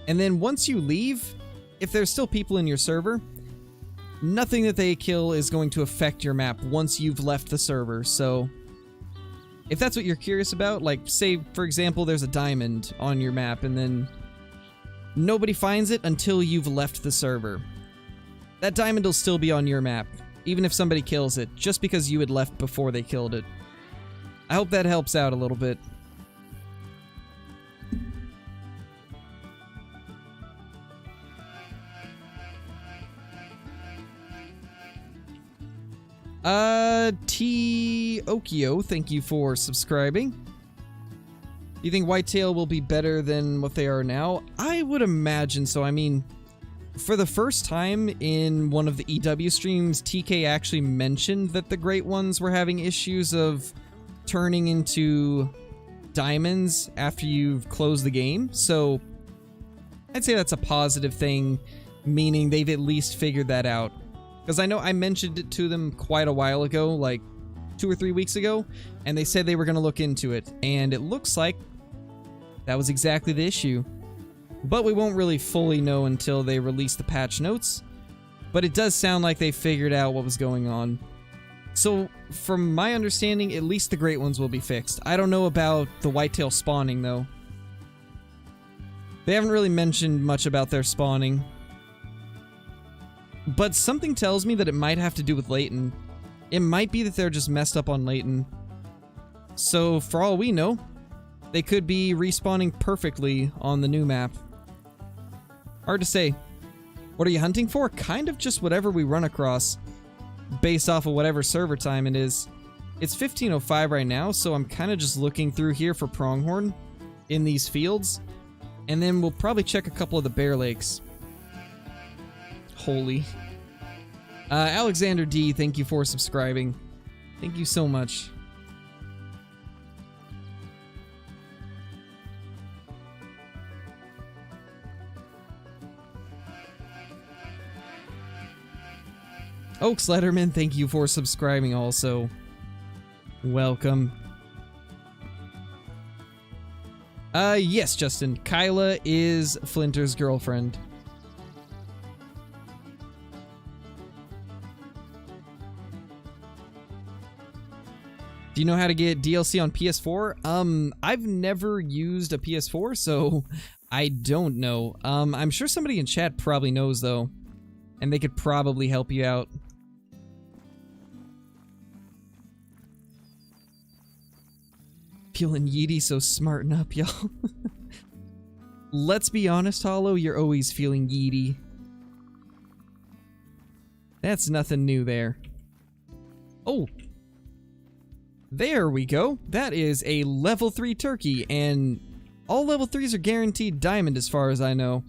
And then once you leave, if there's still people in your server, nothing that they kill is going to affect your map once you've left the server. So if that's what you're curious about, like say for example there's a diamond on your map and then nobody finds it until you've left the server. That diamond will still be on your map, even if somebody kills it, just because you had left before they killed it. I hope that helps out a little bit. T Okio, thank you for subscribing. Do you think Whitetail will be better than what they are now? I would imagine so. I mean, for the first time in one of the EW streams, TK actually mentioned that the Great Ones were having issues of turning into diamonds after you've closed the game. So I'd say that's a positive thing, meaning they've at least figured that out. Because I know I mentioned it to them quite a while ago, like 2 or 3 weeks ago, and they said they were going to look into it, and it looks like that was exactly the issue. But we won't really fully know until they release the patch notes, but it does sound like they figured out what was going on. So, from my understanding, at least the Great Ones will be fixed. I don't know about the Whitetail spawning, though. They haven't really mentioned much about their spawning. But something tells me that it might have to do with Layton. It might be that they're just messed up on Layton. So, for all we know, they could be respawning perfectly on the new map. Hard to say. What are you hunting for? Kind of just whatever we run across, based off of whatever server time it is. It's 15:05 right now, so I'm kind of just looking through here for pronghorn in these fields, and then we'll probably check a couple of the bear lakes. Holy. Alexander D, thank you for subscribing. Thank you so much. Oaks Letterman, thank you for subscribing also. Welcome. Yes, Justin. Kyla is Flinter's girlfriend. Do you know how to get DLC on PS4? I've never used a PS4, so I don't know. I'm sure somebody in chat probably knows, though, and they could probably help you out. Feeling yeety, so smarten up, y'all. Let's be honest, Hollow, you're always feeling yeety. That's nothing new there. Oh! There we go. That is a level 3 turkey, and all level 3s are guaranteed diamond as far as I know.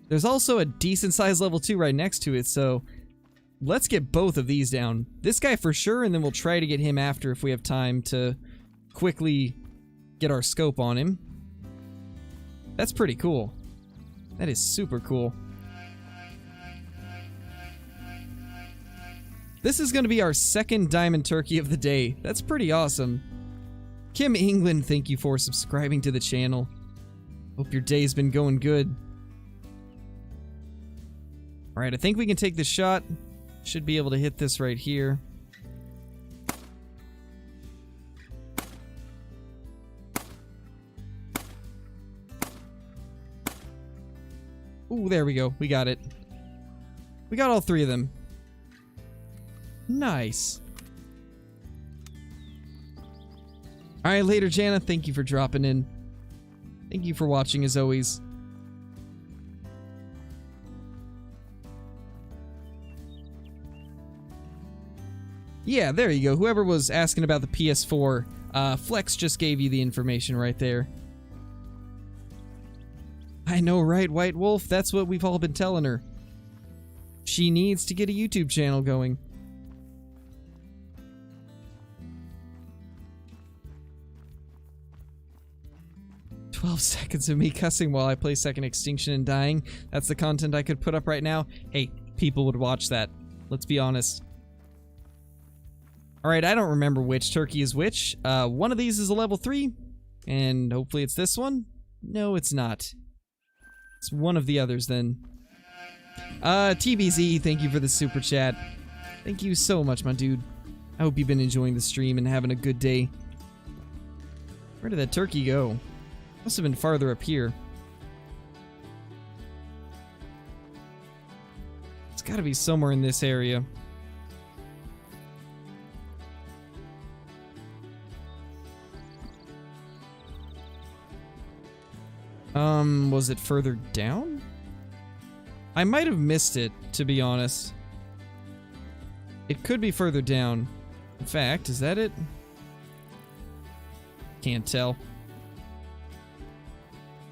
There's also a decent sized level 2 right next to it, so let's get both of these down. This guy for sure, and then we'll try to get him after if we have time to quickly get our scope on him. That's pretty cool. That is super cool. This is going to be our second diamond turkey of the day. That's pretty awesome. Kim England, thank you for subscribing to the channel. Hope your day's been going good. Alright, I think we can take this shot. Should be able to hit this right here. Ooh, there we go. We got it. We got all three of them. Nice. Alright, later, Jana. Thank you for dropping in. Thank you for watching, as always. Yeah, there you go. Whoever was asking about the PS4, Flex just gave you the information right there. I know, right, White Wolf? That's what we've all been telling her. She needs to get a YouTube channel going. "12 seconds of me cussing while I play Second Extinction and dying. That's the content I could put up right now." Hey, people would watch that. Let's be honest. Alright, I don't remember which turkey is which. One of these is a level 3, and hopefully it's this one. No, it's not. It's one of the others, then. TBZ, thank you for the super chat. Thank you so much, my dude. I hope you've been enjoying the stream and having a good day. Where did that turkey go? Must have been farther up here. It's gotta be somewhere in this area. Was it further down? I might have missed it, to be honest. It could be further down. In fact, is that it? Can't tell.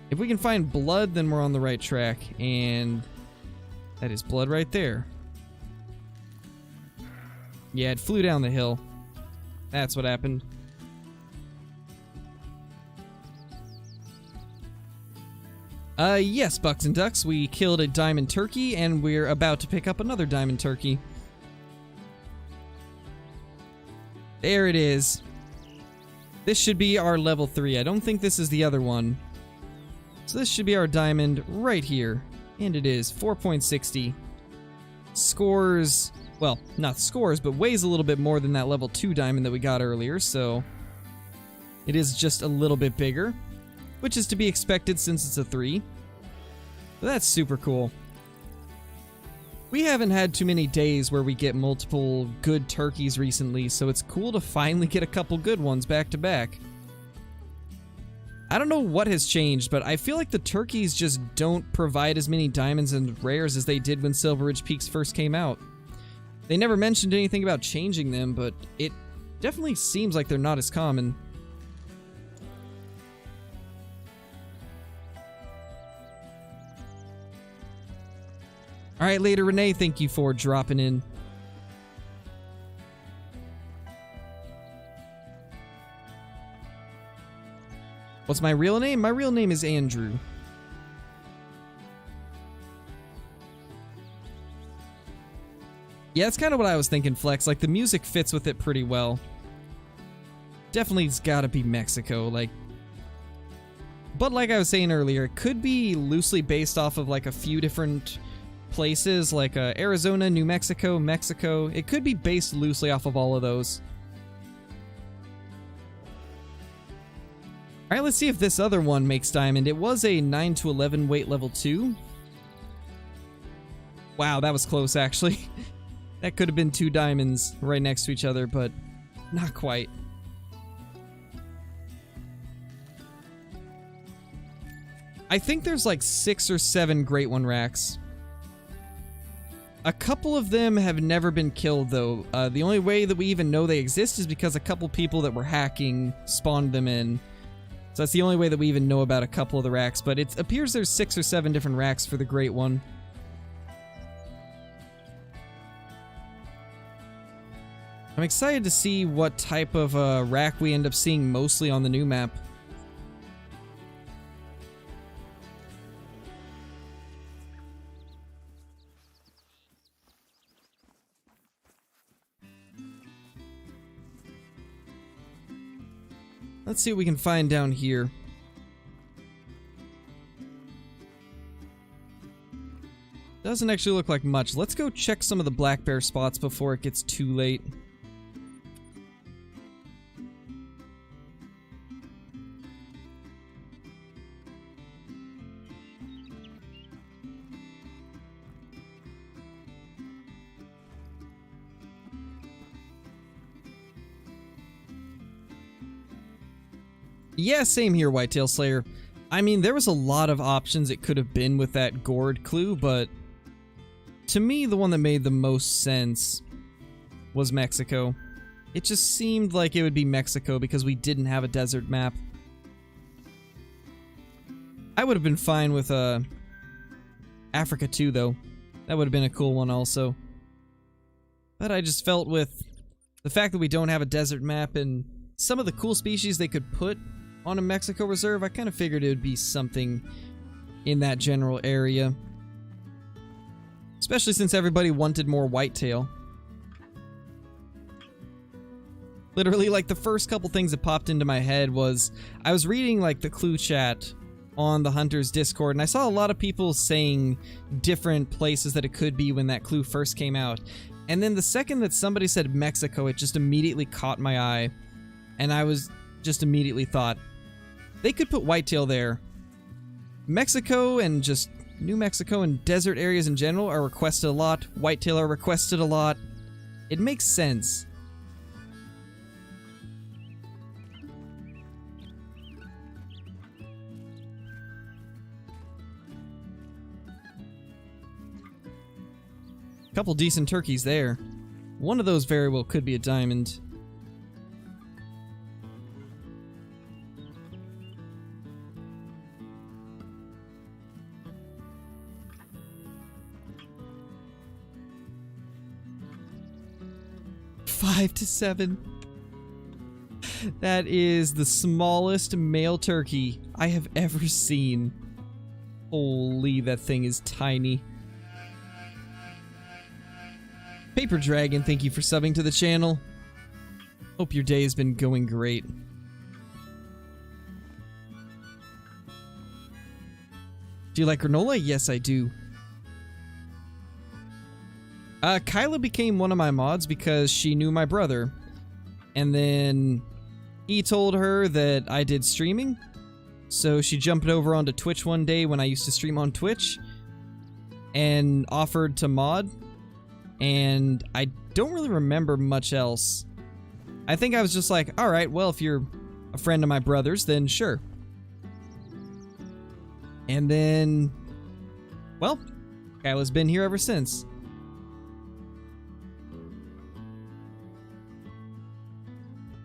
If we can find blood, then we're on the right track, and that is blood right there. Yeah, it flew down the hill. That's what happened. Yes, Bucks and Ducks, we killed a diamond turkey, and we're about to pick up another diamond turkey. There it is. This should be our level 3. I don't think this is the other one. So this should be our diamond right here. And it is 4.60. Scores, well, not scores, but weighs a little bit more than that level 2 diamond that we got earlier, so it is just a little bit bigger, which is to be expected since it's a 3. But that's super cool. We haven't had too many days where we get multiple good turkeys recently, so it's cool to finally get a couple good ones back to back. I don't know what has changed, but I feel like the turkeys just don't provide as many diamonds and rares as they did when Silver Ridge Peaks first came out. They never mentioned anything about changing them, but it definitely seems like they're not as common. Alright, later, Renee, thank you for dropping in. What's my real name? My real name is Andrew. Yeah, that's kind of what I was thinking, Flex. Like, the music fits with it pretty well. Definitely it's gotta be Mexico, like... But like I was saying earlier, it could be loosely based off of, like, a few different places, like Arizona, New Mexico, Mexico. It could be based loosely off of all of those. Alright, let's see if this other one makes diamond. It was a 9 to 11 weight level 2. Wow, that was close, actually. That could have been 2 diamonds right next to each other, but not quite. I think there's like 6 or 7 Great One racks. A couple of them have never been killed, though. The only way that we even know they exist is because a couple people that were hacking spawned them in. So that's the only way that we even know about a couple of the racks, but it appears there's 6 or 7 different racks for the Great One. I'm excited to see what type of rack we end up seeing mostly on the new map. Let's see what we can find down here. Doesn't actually look like much. Let's go check some of the black bear spots before it gets too late. Yeah, same here, Whitetail Slayer. I mean, there was a lot of options it could have been with that gourd clue, but to me, the one that made the most sense was Mexico. It just seemed like it would be Mexico because we didn't have a desert map. I would have been fine with Africa too, though. That would have been a cool one also. But I just felt with the fact that we don't have a desert map and some of the cool species they could put on a Mexico reserve, I kind of figured it would be something in that general area. Especially since everybody wanted more whitetail. Literally, like, the first couple things that popped into my head was, I was reading, like, the clue chat on the Hunters Discord, and I saw a lot of people saying different places that it could be when that clue first came out. And then the second that somebody said Mexico, it just immediately caught my eye. And I was just immediately thought, they could put whitetail there. Mexico and just New Mexico and desert areas in general are requested a lot. Whitetail are requested a lot. It makes sense. Couple decent turkeys there. One of those very well could be a diamond. Five to 7. That is the smallest male turkey I have ever seen. Holy, that thing is tiny. Paper Dragon, thank you for subbing to the channel. Hope your day has been going great. Do you like granola? Yes, I do. Kyla became one of my mods because she knew my brother. And then he told her that I did streaming. So she jumped over onto Twitch one day when I used to stream on Twitch and offered to mod. And I don't really remember much else. I think I was just like, alright, well, if you're a friend of my brother's, then sure. And then, well, Kyla's been here ever since.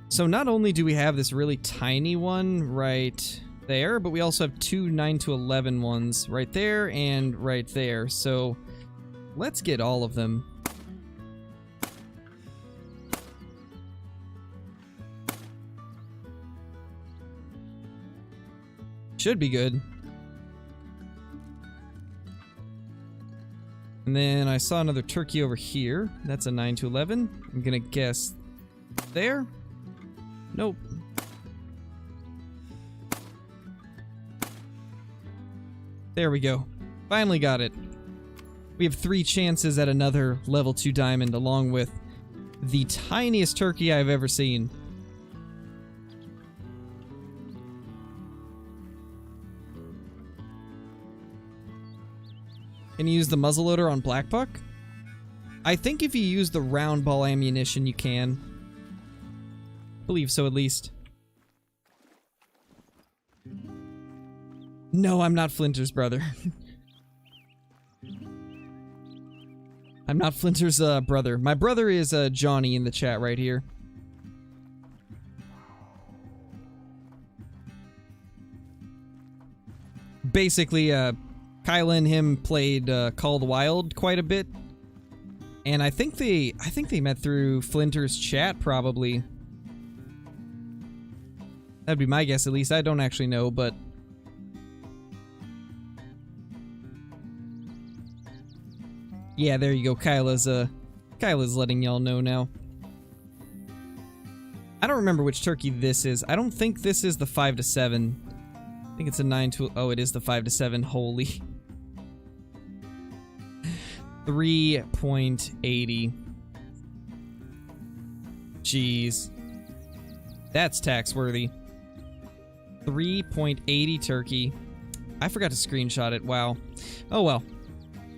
So not only do we have this really tiny one right there, but we also have two 9 to 11 ones right there and right there. So let's get all of them. Should be good. And then I saw another turkey over here. That's a 9 to 11. I'm gonna guess there. Nope. There we go. Finally got it. We have 3 chances at another level 2 diamond along with the tiniest turkey I've ever seen. Can you use the muzzleloader on black buck? I think if you use the round ball ammunition, you can. I believe so, at least. No, I'm not Flinter's brother. I'm not Flinter's brother. My brother is Johnny in the chat right here. Basically, Kyla and him played Call of the Wild quite a bit, and I think they met through Flinter's chat probably. That'd be my guess, at least. I don't actually know, but yeah, there you go. Kyla's letting y'all know now. I don't remember which turkey this is. I don't think this is the 5 to 7. I think it's a 9 to... Oh, it is the 5 to 7. Holy. 3.80. Jeez. That's tax-worthy. 3.80 turkey. I forgot to screenshot it. Wow. Oh well.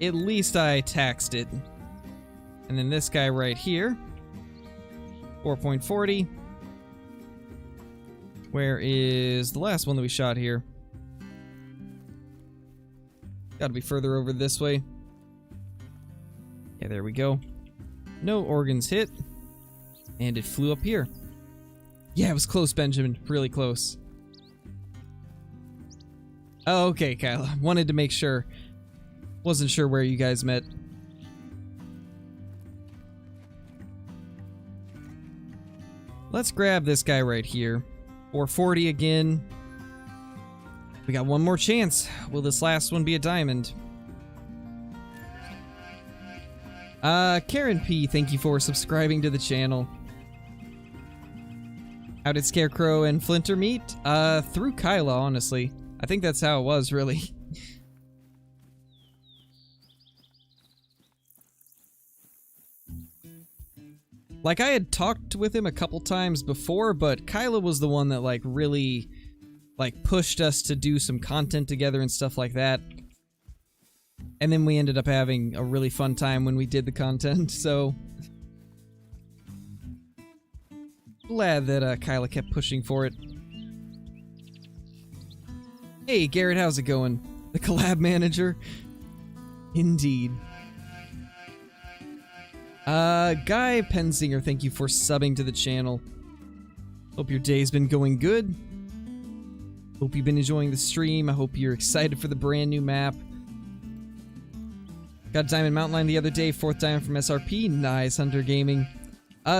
At least I taxed it. And then this guy right here. 4.40. Where is the last one that we shot here? Gotta be further over this way. Yeah, there we go. No organs hit. And it flew up here. Yeah, it was close, Benjamin. Really close. Oh, okay, Kyla. Wanted to make sure. Wasn't sure where you guys met. Let's grab this guy right here. 440 again. We got one more chance. Will this last one be a diamond? Karen P, thank you for subscribing to the channel. How did Scarecrow and Flinter meet? Through Kyla, honestly. I think that's how it was, really. Like, I had talked with him a couple times before, but Kyla was the one that, like, really, like, pushed us to do some content together and stuff like that. And then we ended up having a really fun time when we did the content, so... Glad that, Kyla kept pushing for it. Hey, Garrett, how's it going? The collab manager? Indeed. Guy Pensinger, thank you for subbing to the channel. Hope your day's been going good. Hope you've been enjoying the stream. I hope you're excited for the brand new map. Got Diamond Mountain Line the other day, 4th diamond from SRP. Nice, Hunter Gaming.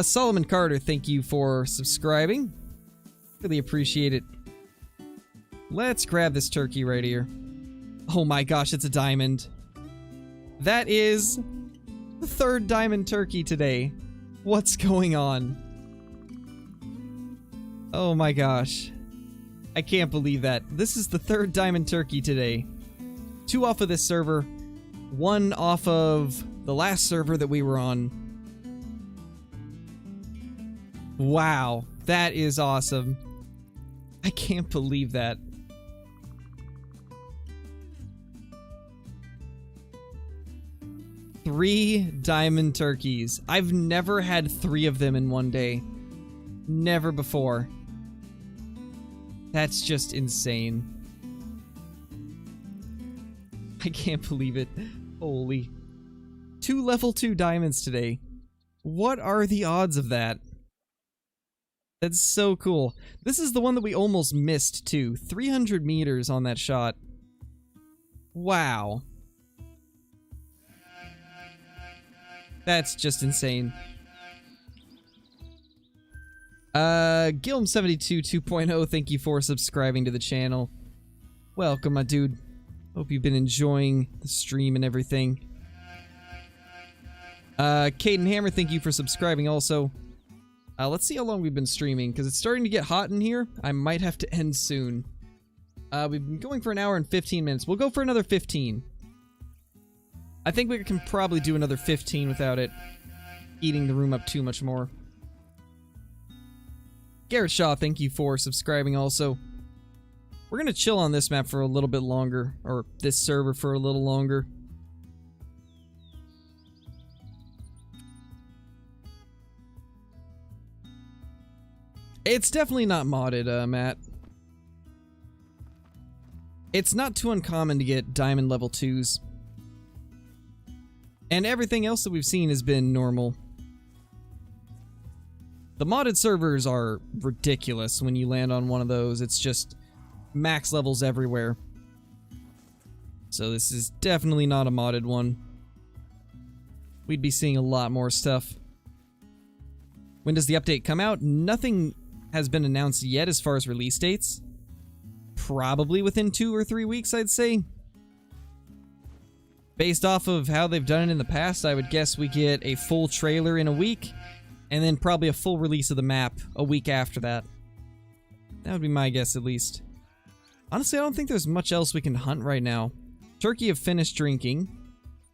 Solomon Carter, thank you for subscribing. Really appreciate it. Let's grab this turkey right here. Oh my gosh, it's a diamond. That is the 3rd diamond turkey today. What's going on? Oh my gosh. I can't believe that. This is the 3rd diamond turkey today. 2 off of this server. 1 off of the last server that we were on. Wow. That is awesome. I can't believe that. Three diamond turkeys. I've never had 3 of them in one day. Never before. That's just insane. I can't believe it. Holy. 2 level 2 diamonds today. What are the odds of that? That's so cool. This is the one that we almost missed too. 300 meters on that shot. Wow. That's just insane. Gilm72 2.0, thank you for subscribing to the channel. Welcome, my dude. Hope you've been enjoying the stream and everything. Caden Hammer, thank you for subscribing also. Let's see how long we've been streaming, because it's starting to get hot in here. I might have to end soon. We've been going for an hour and 15 minutes. We'll go for another 15. I think we can probably do another 15 without it eating the room up too much more. Garrett Shaw, thank you for subscribing also. We're gonna chill on this map for a little bit longer, or this server for a little longer. It's definitely not modded, Matt. It's not too uncommon to get diamond level 2s. And everything else that we've seen has been normal. The modded servers are ridiculous when you land on one of those. It's just max levels everywhere. So this is definitely not a modded one. We'd be seeing a lot more stuff. When does the update come out? Nothing has been announced yet as far as release dates. Probably within 2 or 3 weeks, I'd say. Based off of how they've done it in the past, I would guess we get a full trailer in a week, and then probably a full release of the map a week after that. That would be my guess, at least. Honestly, I don't think there's much else we can hunt right now. Turkey have finished drinking,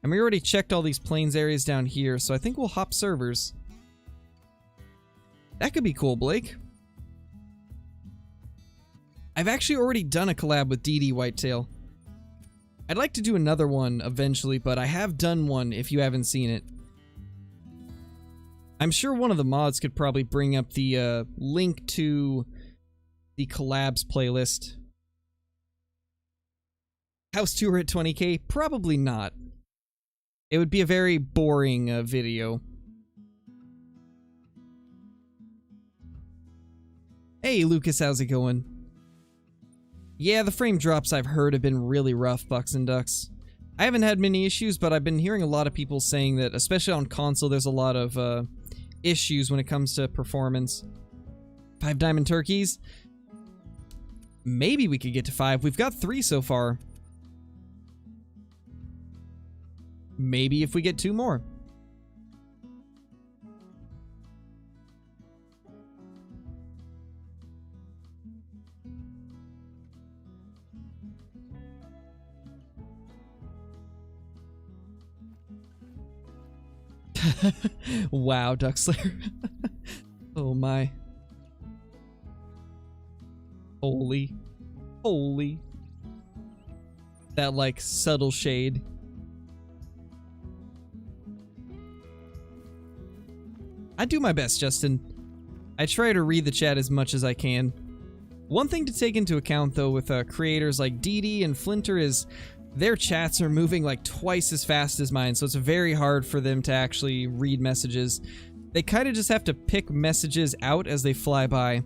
and we already checked all these plains areas down here, so I think we'll hop servers. That could be cool, Blake. I've actually already done a collab with DD Whitetail. I'd like to do another one eventually, but I have done one if you haven't seen it. I'm sure one of the mods could probably bring up the link to the collabs playlist. House tour at 20k? Probably not. It would be a very boring video. Hey Lucas, how's it going? Yeah, the frame drops I've heard have been really rough, Bucks and Ducks. I haven't had many issues, but I've been hearing a lot of people saying that, especially on console, there's a lot of issues when it comes to performance. 5 diamond turkeys? Maybe we could get to 5. We've got 3 so far. Maybe if we get 2 more. Wow, Duckslayer. Oh my. Holy. Holy. That, like, subtle shade. I do my best, Justin. I try to read the chat as much as I can. One thing to take into account, though, with creators like DD and Flinter is their chats are moving like twice as fast as mine, so it's very hard for them to actually read messages. They kind of just have to pick messages out as they fly by.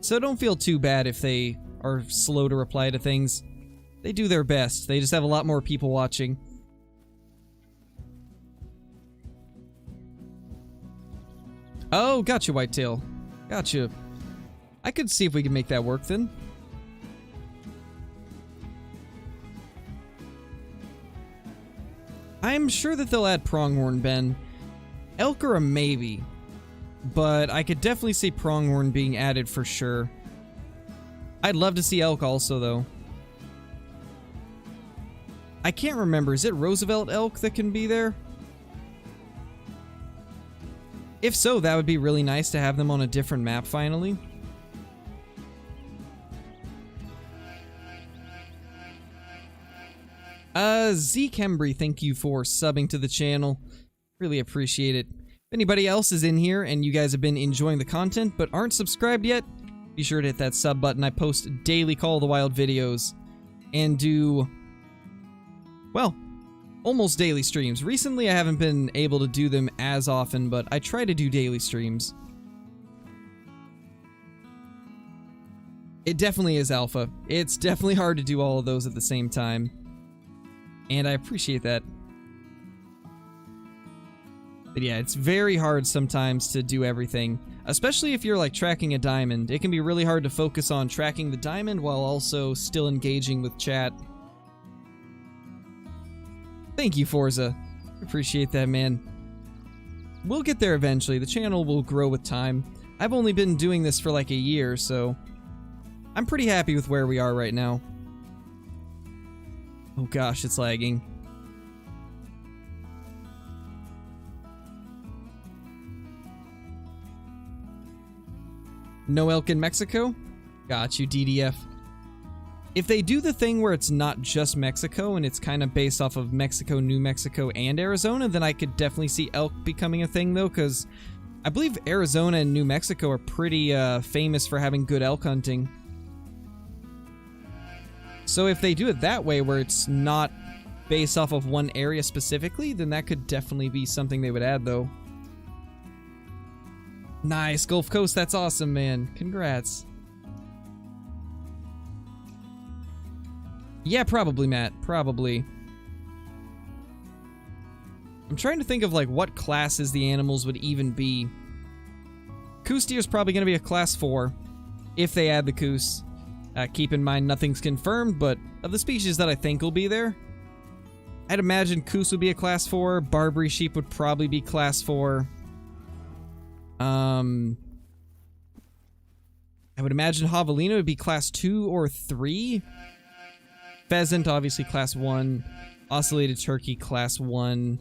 So don't feel too bad if they are slow to reply to things. They do their best. They just have a lot more people watching. Oh, gotcha, Whitetail. Gotcha. I could see if we can make that work then. I'm sure that they'll add Pronghorn, Ben. Elk are a maybe, but I could definitely see Pronghorn being added for sure. I'd love to see elk also, though. I can't remember. Is it Roosevelt elk that can be there? If so, that would be really nice to have them on a different map finally. Zeke Hembry, thank you for subbing to the channel. Really appreciate it. If anybody else is in here and you guys have been enjoying the content but aren't subscribed yet, be sure to hit that sub button. I post daily Call of the Wild videos and do, well, almost daily streams. Recently I haven't been able to do them as often, but I try to do daily streams. It definitely is alpha. It's definitely hard to do all of those at the same time. And I appreciate that. But yeah, it's very hard sometimes to do everything. Especially if you're like tracking a diamond. It can be really hard to focus on tracking the diamond while also still engaging with chat. Thank you, Forza. Appreciate that, man. We'll get there eventually. The channel will grow with time. I've only been doing this for like a year, so I'm pretty happy with where we are right now. Oh gosh, it's lagging. No elk in Mexico? Got you, DDF. If they do the thing where it's not just Mexico and it's kind of based off of Mexico, New Mexico, and Arizona, then I could definitely see elk becoming a thing, though, because I believe Arizona and New Mexico are pretty famous for having good elk hunting. So if they do it that way, where it's not based off of one area specifically, then that could definitely be something they would add, though. Nice, Gulf Coast, that's awesome, man. Congrats. Yeah, probably, Matt. Probably. I'm trying to think of, like, what classes the animals would even be. Coos deer is probably going to be a class 4, if they add the coos. Keep in mind, nothing's confirmed, but of the species that I think will be there, I'd imagine coos would be a class 4, Barbary sheep would probably be class 4. I would imagine javelina would be class 2 or 3. Pheasant, obviously class 1. Ocellated turkey, class 1.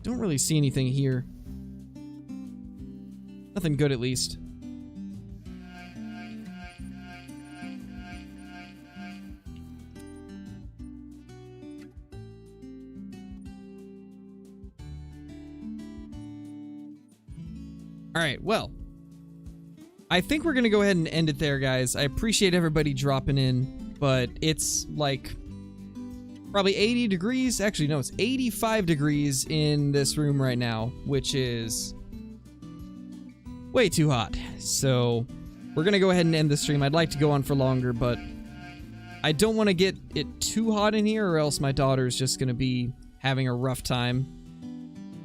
Don't really see anything here. Nothing good, at least. Alright, well, I think we're gonna go ahead and end it there, guys. I appreciate everybody dropping in, but it's like probably 80 degrees. Actually, no, it's 85 degrees in this room right now, which is way too hot. So we're gonna go ahead and end the stream. I'd like to go on for longer, but I don't want to get it too hot in here, or else my daughter's just gonna be having a rough time.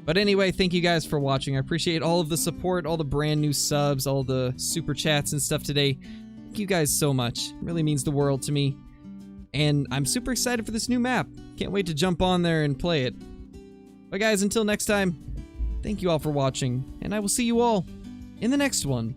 But anyway, thank you guys for watching. I appreciate all of the support, all the brand new subs, all the super chats and stuff today. Thank you guys so much. It really means the world to me. And I'm super excited for this new map. Can't wait to jump on there and play it. But guys, until next time, thank you all for watching, and I will see you all in the next one.